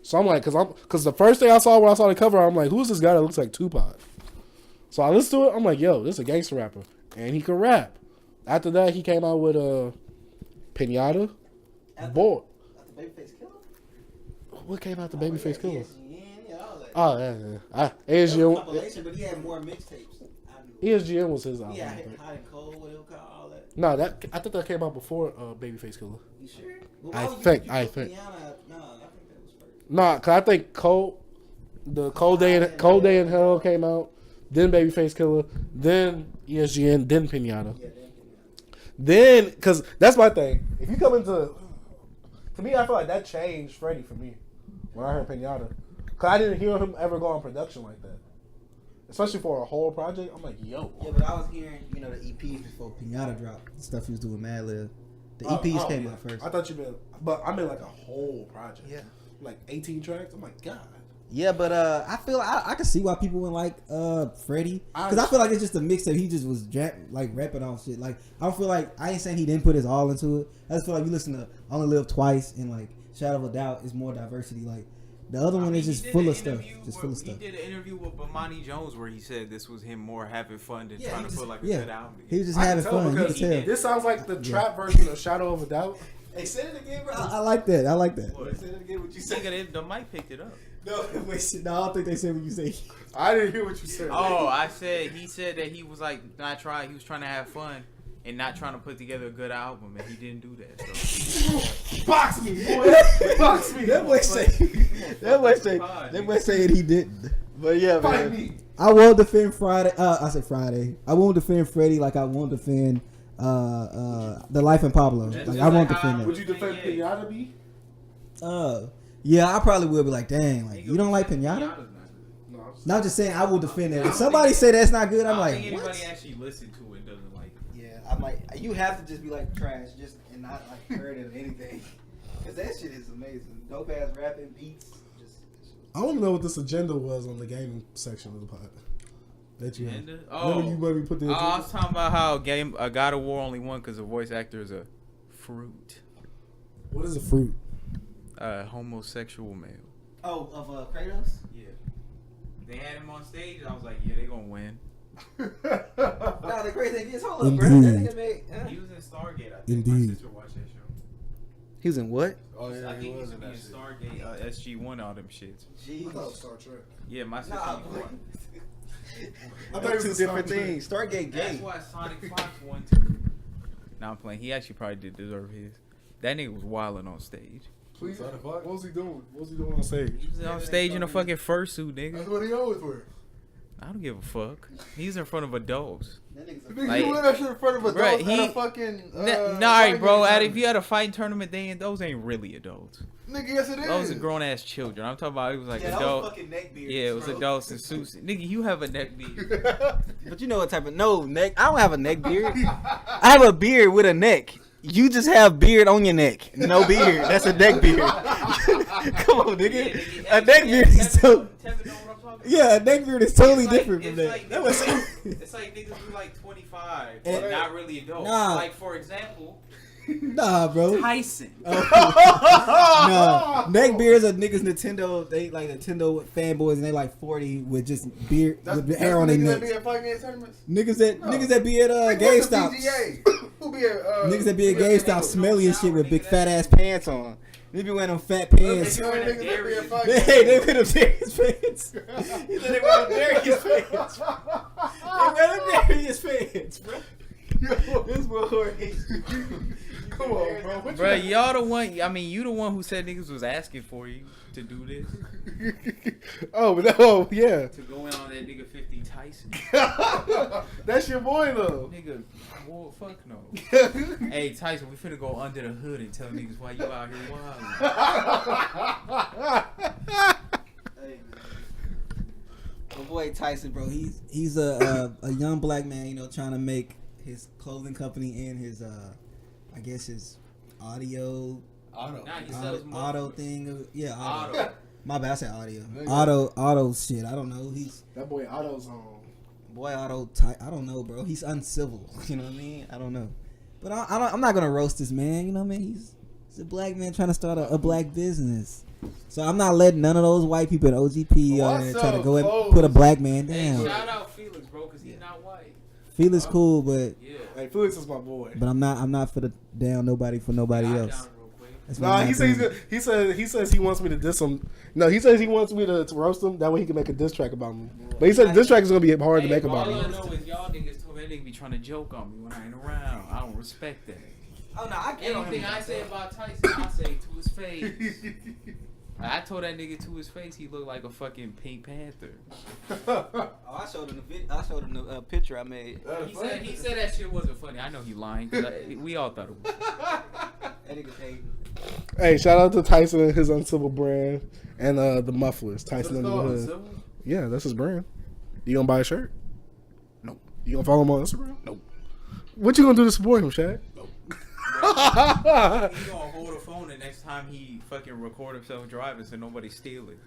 So I'm like, cause the first thing I saw when I saw the cover, I'm like, who's this guy that looks like Tupac? So I listened to it, I'm like, yo, this is a gangster rapper, and he can rap. After that, he came out with Pinata. Boy, The Babyface Killer. what came out the Babyface Killer? Yeah, all that. Oh yeah. It was a ASGN, compilation, but he had more mixtapes. I knew. ESGN was his album. Yeah, I think. Hot and Cold, what it was called, all that. No, I think that came out before Babyface Killer. You sure? I Well, think. No, I think that was first. Nah, cause I think Cold Day in Hell came out, then Babyface Killer, then ESGN, then Pinata. Yeah, Then, cause that's my thing. If you come into, to me, I feel like that changed Freddie for me when I heard Pinata, cause I didn't hear him ever go on production like that, especially for a whole project. I'm like, yo. Yeah, but I was hearing, the EPs before Pinata dropped. The stuff he was doing Mad Lib. The EPs came out first. I thought you meant, but I meant like a whole project. Yeah. Like 18 tracks. I'm like, God. Yeah, but I feel I can see why people went like Freddie, because I feel like it's just a mixtape. He just was rapping on shit. Like I don't feel like, I ain't saying he didn't put his all into it. I just feel like you listen to Only Live Twice and like Shadow of a Doubt is more diversity. Like the other one is just full of stuff. Just full of stuff. He did an interview with Bomani Jones where he said this was him more having fun than trying to put like a good album together. He was just having fun. You can tell. This sounds like the trap version of Shadow of a Doubt. Hey, say it again, bro. I like that. I like that. What? Say it again. What you said? The mic picked it up. No, wait, no, I don't think they said what you say. I didn't hear what you said. Oh, he said that he was like he was trying to have fun and not trying to put together a good album, and he didn't do that. So. Box me, boy. Box me. That boy said he didn't. But yeah, Fight man. me. I won't defend Friday. I said Friday. I won't defend Freddie like I won't defend The Life in Pablo. Like I won't defend that. Would you defend Pinata B? Yeah, I probably will be like, dang, like you don't like Pinata? No. Not just saying I will defend it. If somebody say that's not good, I'm I like, don't think what? anybody actually listened to it doesn't like it. Yeah, I'm like, you have to just be like trash, just and not like heard it or anything, because that shit is amazing. Dope ass rapping beats. I want to know what this agenda was on the gaming section of the pod. That you had. Oh, you maybe put the agenda? I was talking about how God of War only won because the voice actor is a fruit. What is a fruit? Homosexual male. Oh, of Kratos? Yeah. They had him on stage, and I was like, yeah, they gonna win. Nah, the crazy thing is, hold up, bro. That nigga made. He was in Stargate, I think. Indeed. My sister watched that show. He was in what? Oh yeah, I he think he was used in to be that in shit. Stargate, SG1, all them shits. Jeez. I thought it was Star Trek. Yeah, my sister. Nah, used to watch- I thought it was two Star different Trek. things. Stargate That's game. why Sonic Fox won too. Now I'm playing. He actually probably did deserve his. That nigga was wilding on stage. Please, what was he doing? What was he doing on stage? He was on stage in a fucking fursuit, nigga. That's what he always wear. I don't give a fuck. He's in front of adults. That nigga's a Nigga, Like- you wear that shit in front of adults Bruh, at he- a fucking. Nah, bro. fighting If you had a fighting tournament, those ain't really adults. Nigga, yes it is. Those are grown ass children. I'm talking about it was like yeah, that adult. was fucking neck beard. Yeah, it was adults in suits. Nigga, you have a neck beard. But you know what type of neck? I don't have a neck beard. I have a beard with a neck. You just have beard on your neck. No beard. That's a neck beard. Come on, nigga. A neck beard is so. Yeah, a neck beard is totally different from that. That was. It's like niggas who like 25, And- but not really adults. Nah. Like for example, Nah, bro. Tyson. Nah, neck beards are niggas Nintendo. They like Nintendo fanboys, and they like 40 with just beard with hair on their niggas that necks. be at fighting game tournaments. Niggas that be at Like, what's the GameStop. VGA? Who be at Niggas that be at who GameStop smelly and shit with big fat ass pants on. They be wearing them fat pants. You know niggas that be at Hey, fighting they wear them Darius pants. He said they wear them Darius pants. They wear them Darius pants, bro. This boy. Come on, bro. What Bro, y'all the one. I mean, you the one who said niggas was asking for you to do this. Oh, yeah. To go in on that nigga 50 Tyson. That's your boy, though. Nigga, well, fuck no. Hey, Tyson, we finna go under the hood and tell niggas why you out here wild. Hey, man. My boy Tyson, bro, he's a young black man, trying to make his clothing company and his I guess his audio Auto. Nah, he sells more. auto thing. Yeah, Auto. My bad, I said audio. Nigga. Auto shit. I don't know. He's That boy Otto's on. boy auto type. I don't know, bro. He's uncivil. You know what I mean? I don't know. But I'm not gonna roast this man. You know what I mean? He's a black man trying to start a black business. So I'm not letting none of those white people at OGP try to go and put a black man Hey, down. shout out Felix, bro, because he's not white. Felix cool, but Yeah. Hey, Felix is my boy. I'm not for the down nobody for nobody Nah, else. down real quick. That's what Nah, I'm he not says doing. he says he wants me to diss him. No, he says he wants me to roast him. That way he can make a diss track about me. But he said the diss track is gonna be hard to make All about I me. know is y'all niggas told me nigga be trying to joke on me when I ain't around. I don't respect that. Oh no, I get on him. Anything I say about Tyson, I say to his face. I told that nigga to his face he looked like a fucking Pink Panther. Oh, I showed him the picture I made. He said that shit wasn't funny. I know he lying. 'Cause we all thought it was. That nigga hating. Hey, shout out to Tyson and his Uncivil brand and the mufflers. Tyson in the hood. Yeah, that's his brand. You gonna buy a shirt? Nope. You gonna follow him on Instagram? Nope. What you gonna do to support him, Shaq? Nope. He gonna hold a phone the next time he fucking record himself driving so nobody steal it.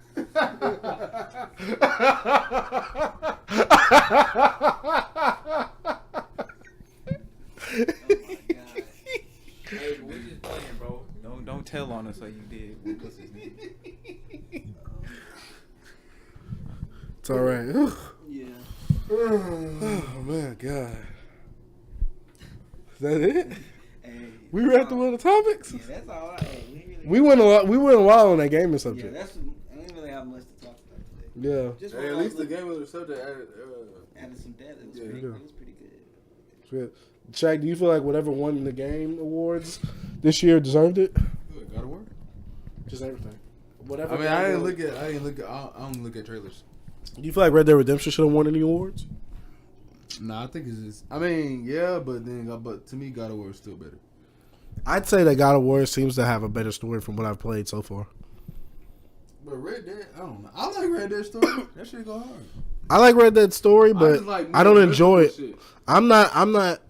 Hey, but we just playing, bro. Don't tell on us like you did. What's his name? It's all right. Yeah. Oh man, God. Is that it? Hey, We wrapped up all the topics. Yeah, that's all right. Hey, We went a lot. We went a while on that gaming subject. Yeah, that's. I didn't really have much to talk about today. Yeah. Just Hey, at least the game of the subject added. added some depth. It was, Yeah. pretty, it was pretty good. Shit. Shaq, do you feel like whatever won the game awards this year deserved it? Good, gotta work. Just everything. Whatever. I mean, I don't look at trailers. Do you feel like Red Dead Redemption should have won any awards? Nah, I think it's just. I mean, yeah, but to me, God of War is still better. I'd say that God of War seems to have a better story from what I've played so far. But Red Dead, I don't know. I like Red Dead story. That shit go hard. I like Red Dead story, but just like I don't enjoy it. shit. I'm not.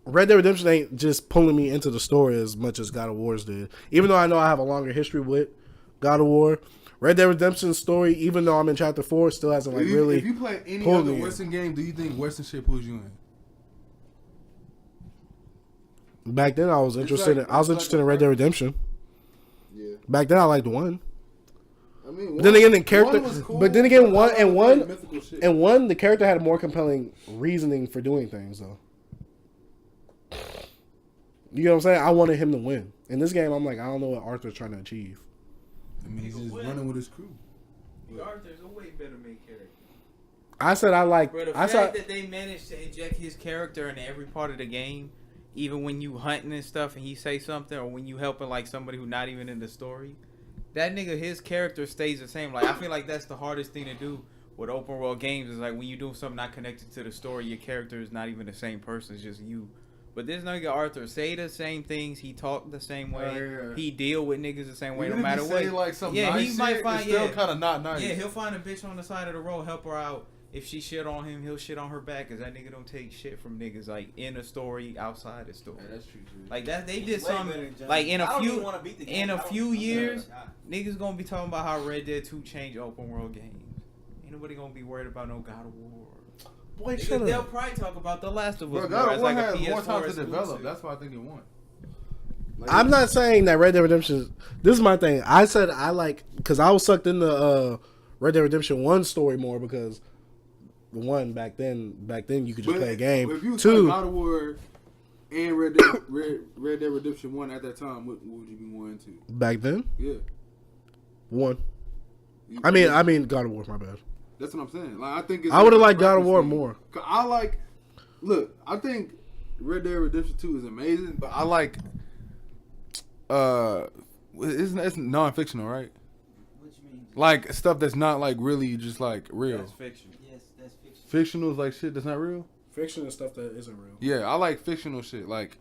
Red Dead Redemption ain't just pulling me into the story as much as God of War's did. Even though I know I have a longer history with God of War, Red Dead Redemption's story, even though I'm in Chapter 4, still hasn't like really. If you play any pulled other me in. Western game, do you think Western shit pulls you in? Back then, I was interested. like- I was it's interested like in Red Dead Redemption. Yeah. Back then, I liked one. I mean, Then again, the character. one was cool, But then again, but I like the mythical shit. the character had a more compelling reasoning for doing things, though. You know what I'm saying? I wanted him to win. In this game, I'm like, I don't know what Arthur's trying to achieve. I mean, he's just running with his crew. Arthur's a way better made character. I said I like. Bro, the I fact saw. that they managed to inject his character into every part of the game, even when you hunting and stuff and he say something, or when you helping like somebody who's not even in the story, that nigga, his character stays the same. Like, I feel like that's the hardest thing to do with open world games, is like when you do something not connected to the story, your character is not even the same person, it's just you. But this nigga Arthur say the same things, he talk the same way, Yeah. he deal with niggas the same way, Even no matter if you what. say like some Yeah, nice he might shit, find- it's still yeah. kind of not nice. Yeah, he'll find a bitch on the side of the road, help her out. If she shit on him, he'll shit on her back, cause that nigga don't take shit from niggas like in a story, outside the story. Yeah, that's true too. Like that, they did Way better something than Johnny. like in I a don't even few wanna beat the game. in I a don't- few years, Nah. niggas gonna be talking about how Red Dead 2 changed open world games. Ain't nobody gonna be worried about no God of War. Boy, Niggas, shut they'll up. probably talk about The Last of Us. Bro, more God as of War like a has more PS4 time to develop. exclusive. That's why I think it won. Like, I'm not saying that Red Dead Redemption. This is my thing. I said I like because I was sucked into Red Dead Redemption 1 story more because the one back then you could just play a game. If you play Two, God of War and Red Dead Redemption 1 at that time, what would you be more into? back then Yeah. 1. I mean God of War. My bad. That's what I'm saying. Like, I think it's I would have like liked God of War practice thing. more. 'Cause I think Red Dead Redemption 2 is amazing, but I like. It's non-fictional, right? What you mean? Like stuff that's not like really just like real. That's fiction. Yes, that's fiction. Fictional is like shit that's not real. Fiction and stuff that isn't real. Yeah, I like fictional shit like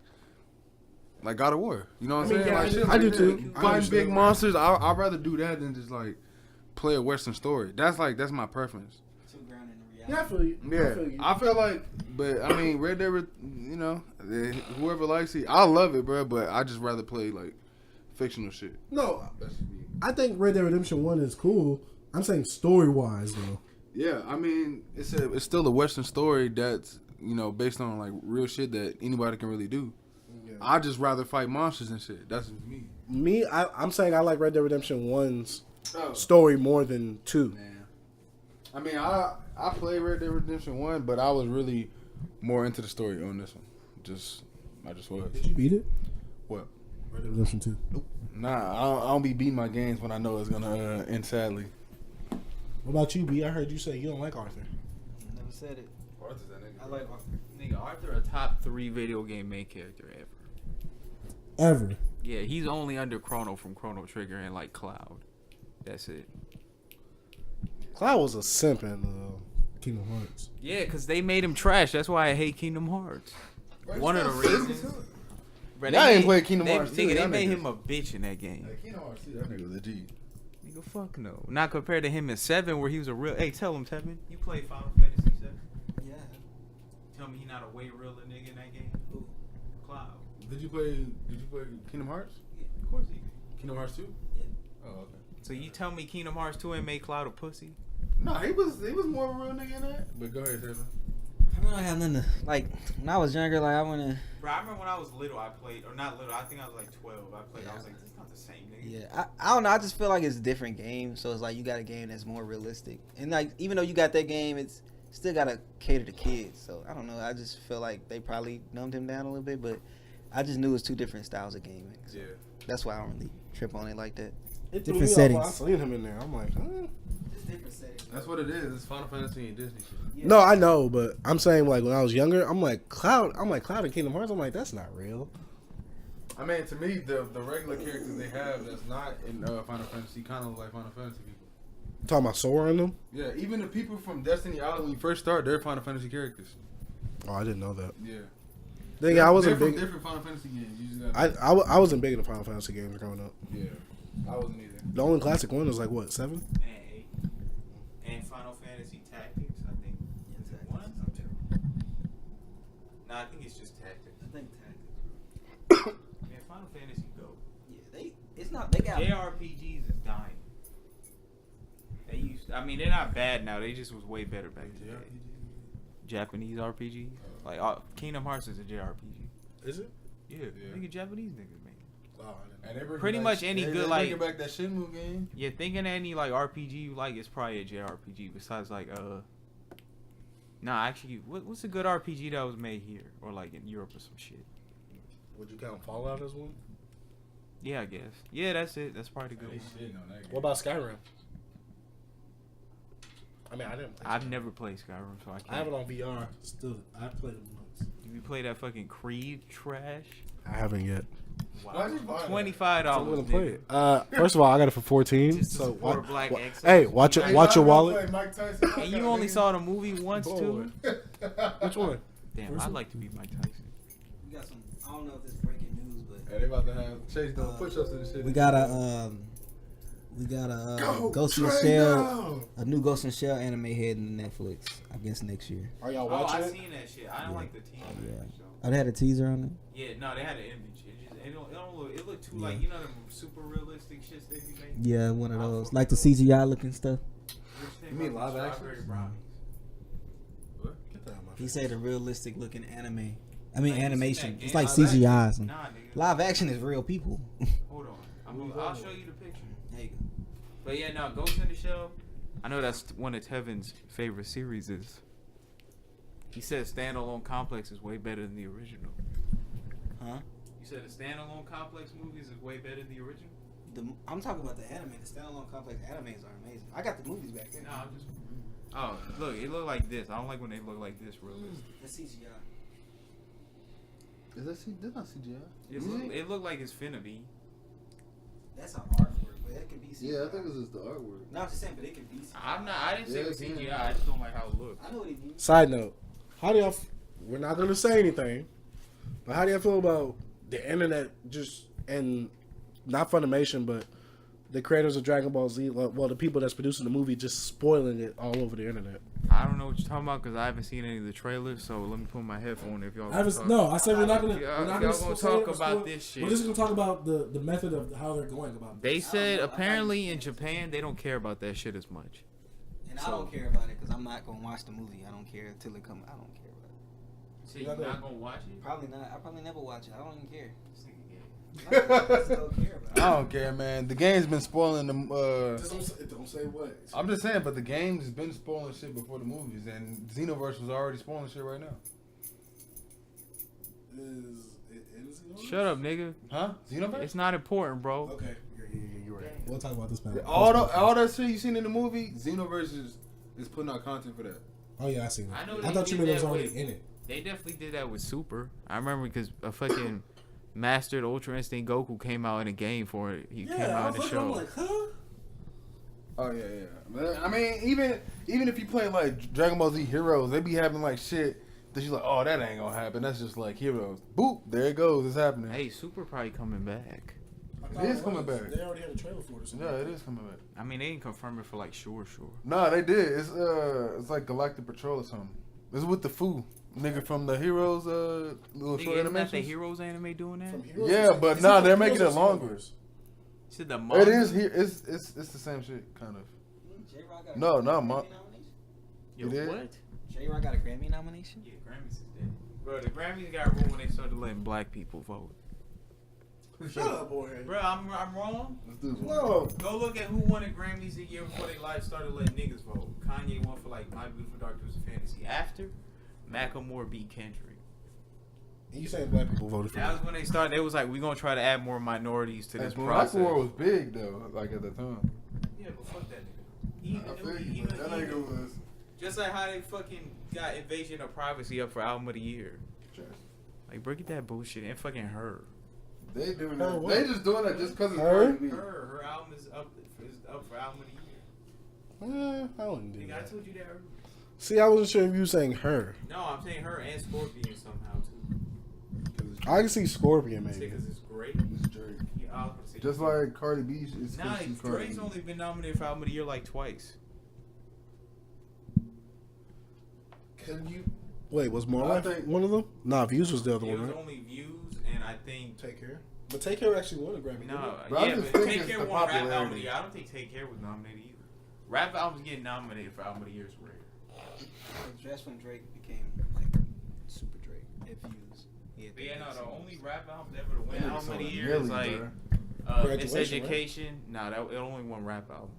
God of War. You know what I'm I mean, saying? yeah, Like shit I like do that. too. I Fighting understand. big monsters. I'd rather do that than just like play a Western story. That's my preference. Too grounded in reality. Yeah, I feel you. Yeah, I feel you. I feel like, but I mean, Red Dead, whoever likes it, I love it, bro. But I just rather play like fictional shit. No, That's just me. I think Red Dead Redemption 1 is cool. I'm saying story wise though. Yeah, I mean, It's still a Western story that's based on like real shit that anybody can really do. Yeah. I just rather fight monsters and shit. That's just me. Me, I'm saying I like Red Dead Redemption 1's oh, story more than 2. I mean, I played Red Dead Redemption 1, but I was really more into the story on this one. I just was. Did you beat it? What? Red Dead Redemption 2. Nah, I don't be beating my games when I know it's gonna end sadly. What about you, B? I heard you say you don't like Arthur. Never said it. Arthur's that nigga. I like Arthur. Nigga, Arthur a top 3 video game main character ever. Ever. Yeah, he's only under Chrono from Chrono Trigger and like Cloud. That's it. Cloud was a simp in Kingdom Hearts. Yeah, cause they made him trash. That's why I hate Kingdom Hearts. One of the reasons. Bro, Y'all ain't played Kingdom Hearts 2. Nigga, they y'all made niggas. him a bitch in that game. Like, Kingdom Hearts 2, that nigga was a G. Nigga, fuck no. Not compared to him in 7 where he was a real. Hey, tell him, Tevin. You played Final Fantasy 7? Yeah. Tell me he not a way realer nigga in that game. Who? Cloud. Did you play Kingdom Hearts? Yeah, of course he did. Kingdom Hearts 2? Yeah. Oh, okay. So you tell me Kingdom Hearts 2 ain't made Cloud a pussy? No, he was more of a real nigga in that. But go ahead, Taylor. I don't have nothing to, like, when I was younger, like, I wanna. Bro, I remember when I was little, I played, or not little, I think I was like 12. I played, I was like, this is not the same nigga. Yeah, I don't know. I just feel like it's a different game. So it's like you got a game that's more realistic, and like even though you got that game, it's still gotta cater to kids. So I don't know. I just feel like they probably numbed him down a little bit, but I just knew it was 2 different styles of gaming. So Yeah. that's why I don't really trip on it like that. It Different threw me off when settings. I seen him in there. I'm like, huh? It's different settings. That's what it is. It's Final Fantasy and Disney shit. No, I know, but I'm saying like when I was younger, I'm like Cloud and Kingdom Hearts. I'm like, that's not real. I mean, to me, the regular characters they have that's not in Final Fantasy kind of look like Final Fantasy people. Talking about Sora in them? Yeah, even the people from Destiny Island when you first start, they're Final Fantasy characters. Oh, I didn't know that. Yeah. Dang, I wasn't they're big. from different Final Fantasy games. You just gotta, I wasn't big into Final Fantasy games growing up. yeah, I wasn't either. The only classic one was like what 7? And 8. And Final Fantasy Tactics, I think. Is it 1? Nah, I think it's just Tactics. I think tactics. Man, Final Fantasy go. Yeah, it's not. They got. JRPGs is dying. They used. I mean, they're not bad now. They just was way better back in the day. Japanese RPG, like Kingdom Hearts is a JRPG. Is it? Yeah, Yeah. nigga, Japanese niggas, man. Oh, And they bring Pretty back- much any they good, bring like- back that Shenmue game. Yeah, thinking any like RPG you like is probably a JRPG. Besides like nah, actually, what's a good RPG that was made here or like in Europe or some shit? Would you count Fallout as one? Yeah, I guess. Yeah, that's it. That's probably the good They one. shitting on that game. What about Skyrim? I mean, I didn't. Play I've Skyrim. never played Skyrim, so I can't. I have it on VR. Still, I played it once. You play that fucking Creed trash? I haven't yet. Why'd you buy that? $25. I'm gonna play it. First of all, I got it for 14. Just to So support black excellence. hey, watch it. Hey, Watch your y'all wallet. play Mike Tyson. And you only saw the movie once too? Which one? Damn, First I'd one? like to be Mike Tyson. We got some. I don't know if this is breaking news, but Hey, they about to have Chase doing push-ups and shit. we got a Ghost in the Shell, a new Ghost in the Shell anime heading to Netflix. I guess next year. Are y'all Oh, watching I it? seen that shit. I don't like the teaser. Yeah. So. Oh, they had a teaser on it. Yeah, no, they had an image. It don't look. It looked too Yeah. like you know them super realistic shits they be making. Yeah, one of those, like the CGI looking stuff. You mean live action? Strawberry brownies. What? Get that out of my He face. said a realistic looking anime. I mean Like, you seen animation. that It's game? like Live action? CGI. Some. Nah, nigga. Live action is real people. Hold on. I'll show you the picture. There you go. But yeah, no, Ghost in the Shell. I know that's one of Tevin's favorite series. Is he said Standalone Complex is way better than the original. Huh? You said the Standalone Complex movies is way better than the original. I'm talking about the anime. The standalone complex animes are amazing. I got the movies back there. No, I'm just. Oh, look, it look like this. I don't like when they look like this, realistic. The CGI. Is that that's not CGI? It look like it's finna be. That's an artwork, but it could be CGI. Yeah, I think it's just the artwork. No, I'm just saying, but it could be CGI. I didn't say it was Yeah, CGI. yeah. I just don't like how it looks. I know what he means. Side note: how do y'all? We're not gonna say anything, but how do y'all feel about the internet? Just and not Funimation, but the creators of Dragon Ball Z. Well, the people that's producing the movie just spoiling it all over the internet. I don't know what you're talking about because I haven't seen any of the trailers. So let me put my headphone if y'all. I said we're not gonna. Y'all We're not gonna gonna talk about this shit. We're just gonna talk about the method of how they're going about it. They said apparently in Japan they don't care about that shit as much. And I don't care about it because I'm not gonna watch the movie. I don't care until it comes. I don't care about it. So you're not gonna watch it? Probably not. I probably never watch it. I don't even care. I I just don't care about it. don't care, man. The game's been spoiling them. Don't say what. I'm just saying, but the game's been spoiling shit before the movies, and Xenoverse was already spoiling shit right now. Shut up, nigga. Huh? Xenoverse? It's not important, bro. Okay, you're right. We'll talk about this, man. All that shit you seen in the movie, Xenoverse is putting out content for that. Oh yeah, I seen it. I know I they thought you did meant it was that already with- in it. They definitely did that with Super. I remember because a fucking Mastered Ultra Instinct Goku came out in a game for it. He came out in the show. I'm like, huh? Oh yeah, yeah. But, I mean, even if you play like Dragon Ball Z Heroes, they be having like shit that you're like, oh, that ain't gonna happen. That's just like Heroes. Boop, there it goes. It's happening. Hey, Super probably coming back. It is coming back. They already had a trailer for it. Yeah, it is coming back. I mean, they didn't confirm it for like sure. Nah, they did. It's like Galactic Patrol or something. It's with the Fu nigga from the Heroes little Nigga, short isn't that the animations. Heroes anime doing that? From Heroes. Yeah, but It's nah, not they're from making it Heroes, it's longer. Universe. Said the It manga. is here. It's the same shit, kind of. J-Rock got a No, Grammy no, nomination? Yo, You did? what? J-Rock got a Grammy nomination? Yeah, Grammys is dead. Bro, the Grammys got ruined when they started letting black people vote. Shut up, boy. Bro, I'm wrong. Let's do this one. No. Go look at who won the Grammys a year before they live started letting niggas vote. Kanye won for like My Beautiful Dark Twisted Fantasy. After, Macklemore beat Kendrick. And you saying black people voted for That that? was when they started. They was like, we gonna try to add more minorities to this Black process. War was big though, like at the time. Yeah, but fuck that nigga. He I even feel knew, you, but that nigga was. just like how they fucking got Invasion of Privacy up for Album of the Year. Like, bro, get that bullshit and fucking her. They doing Her that. what? They just doing that just because it's Her? R&B. Her album is up for Album of the Year. I wouldn't do Nigga, I that. told you that earlier. See, I wasn't sure if you were saying her. No, I'm saying her and Scorpion somehow too. I can see Scorpion maybe. Because it's great. It's Drake. Yeah, I was gonna say Just like Cardi B is. Nah, Drake's only been nominated for Album of the Year like twice. Can you? Wait, was More I Life think- one of them? Nah, Views was the other It one, was right? only Views, and I think Take Care. But Take Care actually won a Grammy. no, But I yeah, just but think Take it's Care the won Rap Album of the popularity. Year. I don't think Take Care was nominated either. Rap albums getting nominated for Album of the Year is rare. That's when Drake became like Super Drake at Views. But yeah, no, the only rap albums ever to win That nigga Album of the sold Year Millie, is like bro. Graduation, Miseducation. Nah, that it only won rap album.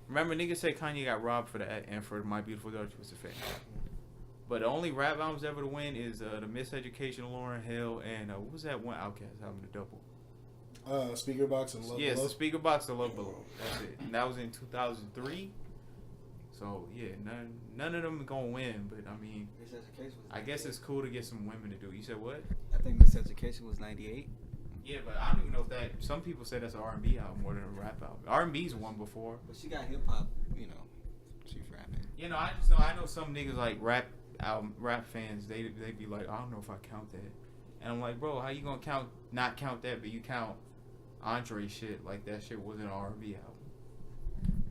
Remember, niggas said Kanye got robbed for that and for My Beautiful Dark Twisted Fantasy. But the only rap albums ever to win is the Miseducation, Lauryn Hill, and what was that one Outkast album, the double? Speaker Box and Love Yes, Below. the Speaker Box, The Love Below. That's it. And that was in 2003. So yeah, none of them gonna win. But I mean, Miseducation was I guess it's cool to get some women to do. You said what? I think Miseducation was 98. Yeah, but I don't even know if that. Some people say that's an R&B album more than a rap album. R&B's won before. But she got hip hop, you know. She's rapping. You know, I know some niggas like rap fans. They be like, I don't know if I count that. And I'm like, bro, how you gonna not count that, but you count Andre shit like that shit wasn't an R&B album,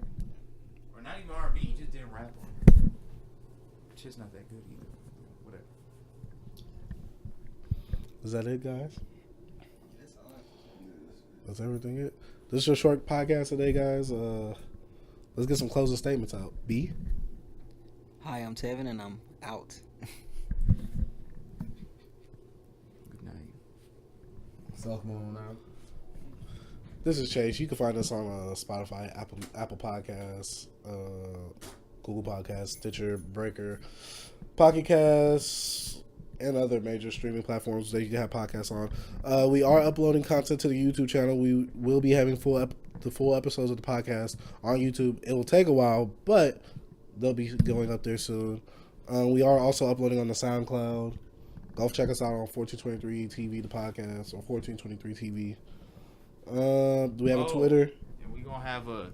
or not even R&B. He just didn't rap on it. Shit's not that good either. Whatever. Is that it, guys? That's all. That's everything. It. This is your short podcast today, guys. Let's get some closing statements out. B. Hi, I'm Tevin, and I'm out. Good night. South Moon out. This is Chase. You can find us on Spotify, Apple Podcasts, Google Podcasts, Stitcher, Breaker, Pocket Casts, and other major streaming platforms that you can have podcasts on. We are uploading content to the YouTube channel. We will be having the full episodes of the podcast on YouTube. It will take a while, but they'll be going up there soon. We are also uploading on the SoundCloud. Go check us out on 1423 TV, the podcast, or 1423 TV. Do we have a Twitter? And we gonna have a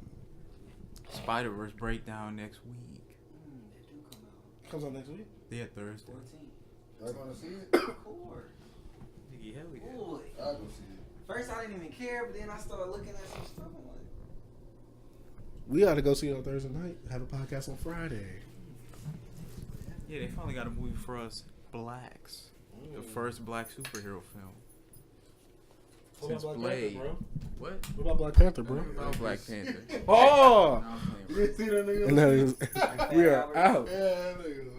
Spider-Verse breakdown next week. That do come out. Comes out next week. Yeah, Thursday. 14. Y'all gonna see it? Cool. Nigga, hell yeah. Boy. I'll go see it. First, I didn't even care, but then I started looking at some stuff. I'm like, We got to go see it on Thursday night. Have a podcast on Friday. Yeah, they finally got a movie for us, Blacks. The first black superhero film. What Since about Black Blade. Panther, bro? What? What about Black Panther, bro? About Black Panther. Oh! No, I'm playing, You bro. didn't see that nigga? And that is, we are out. Yeah, that nigga.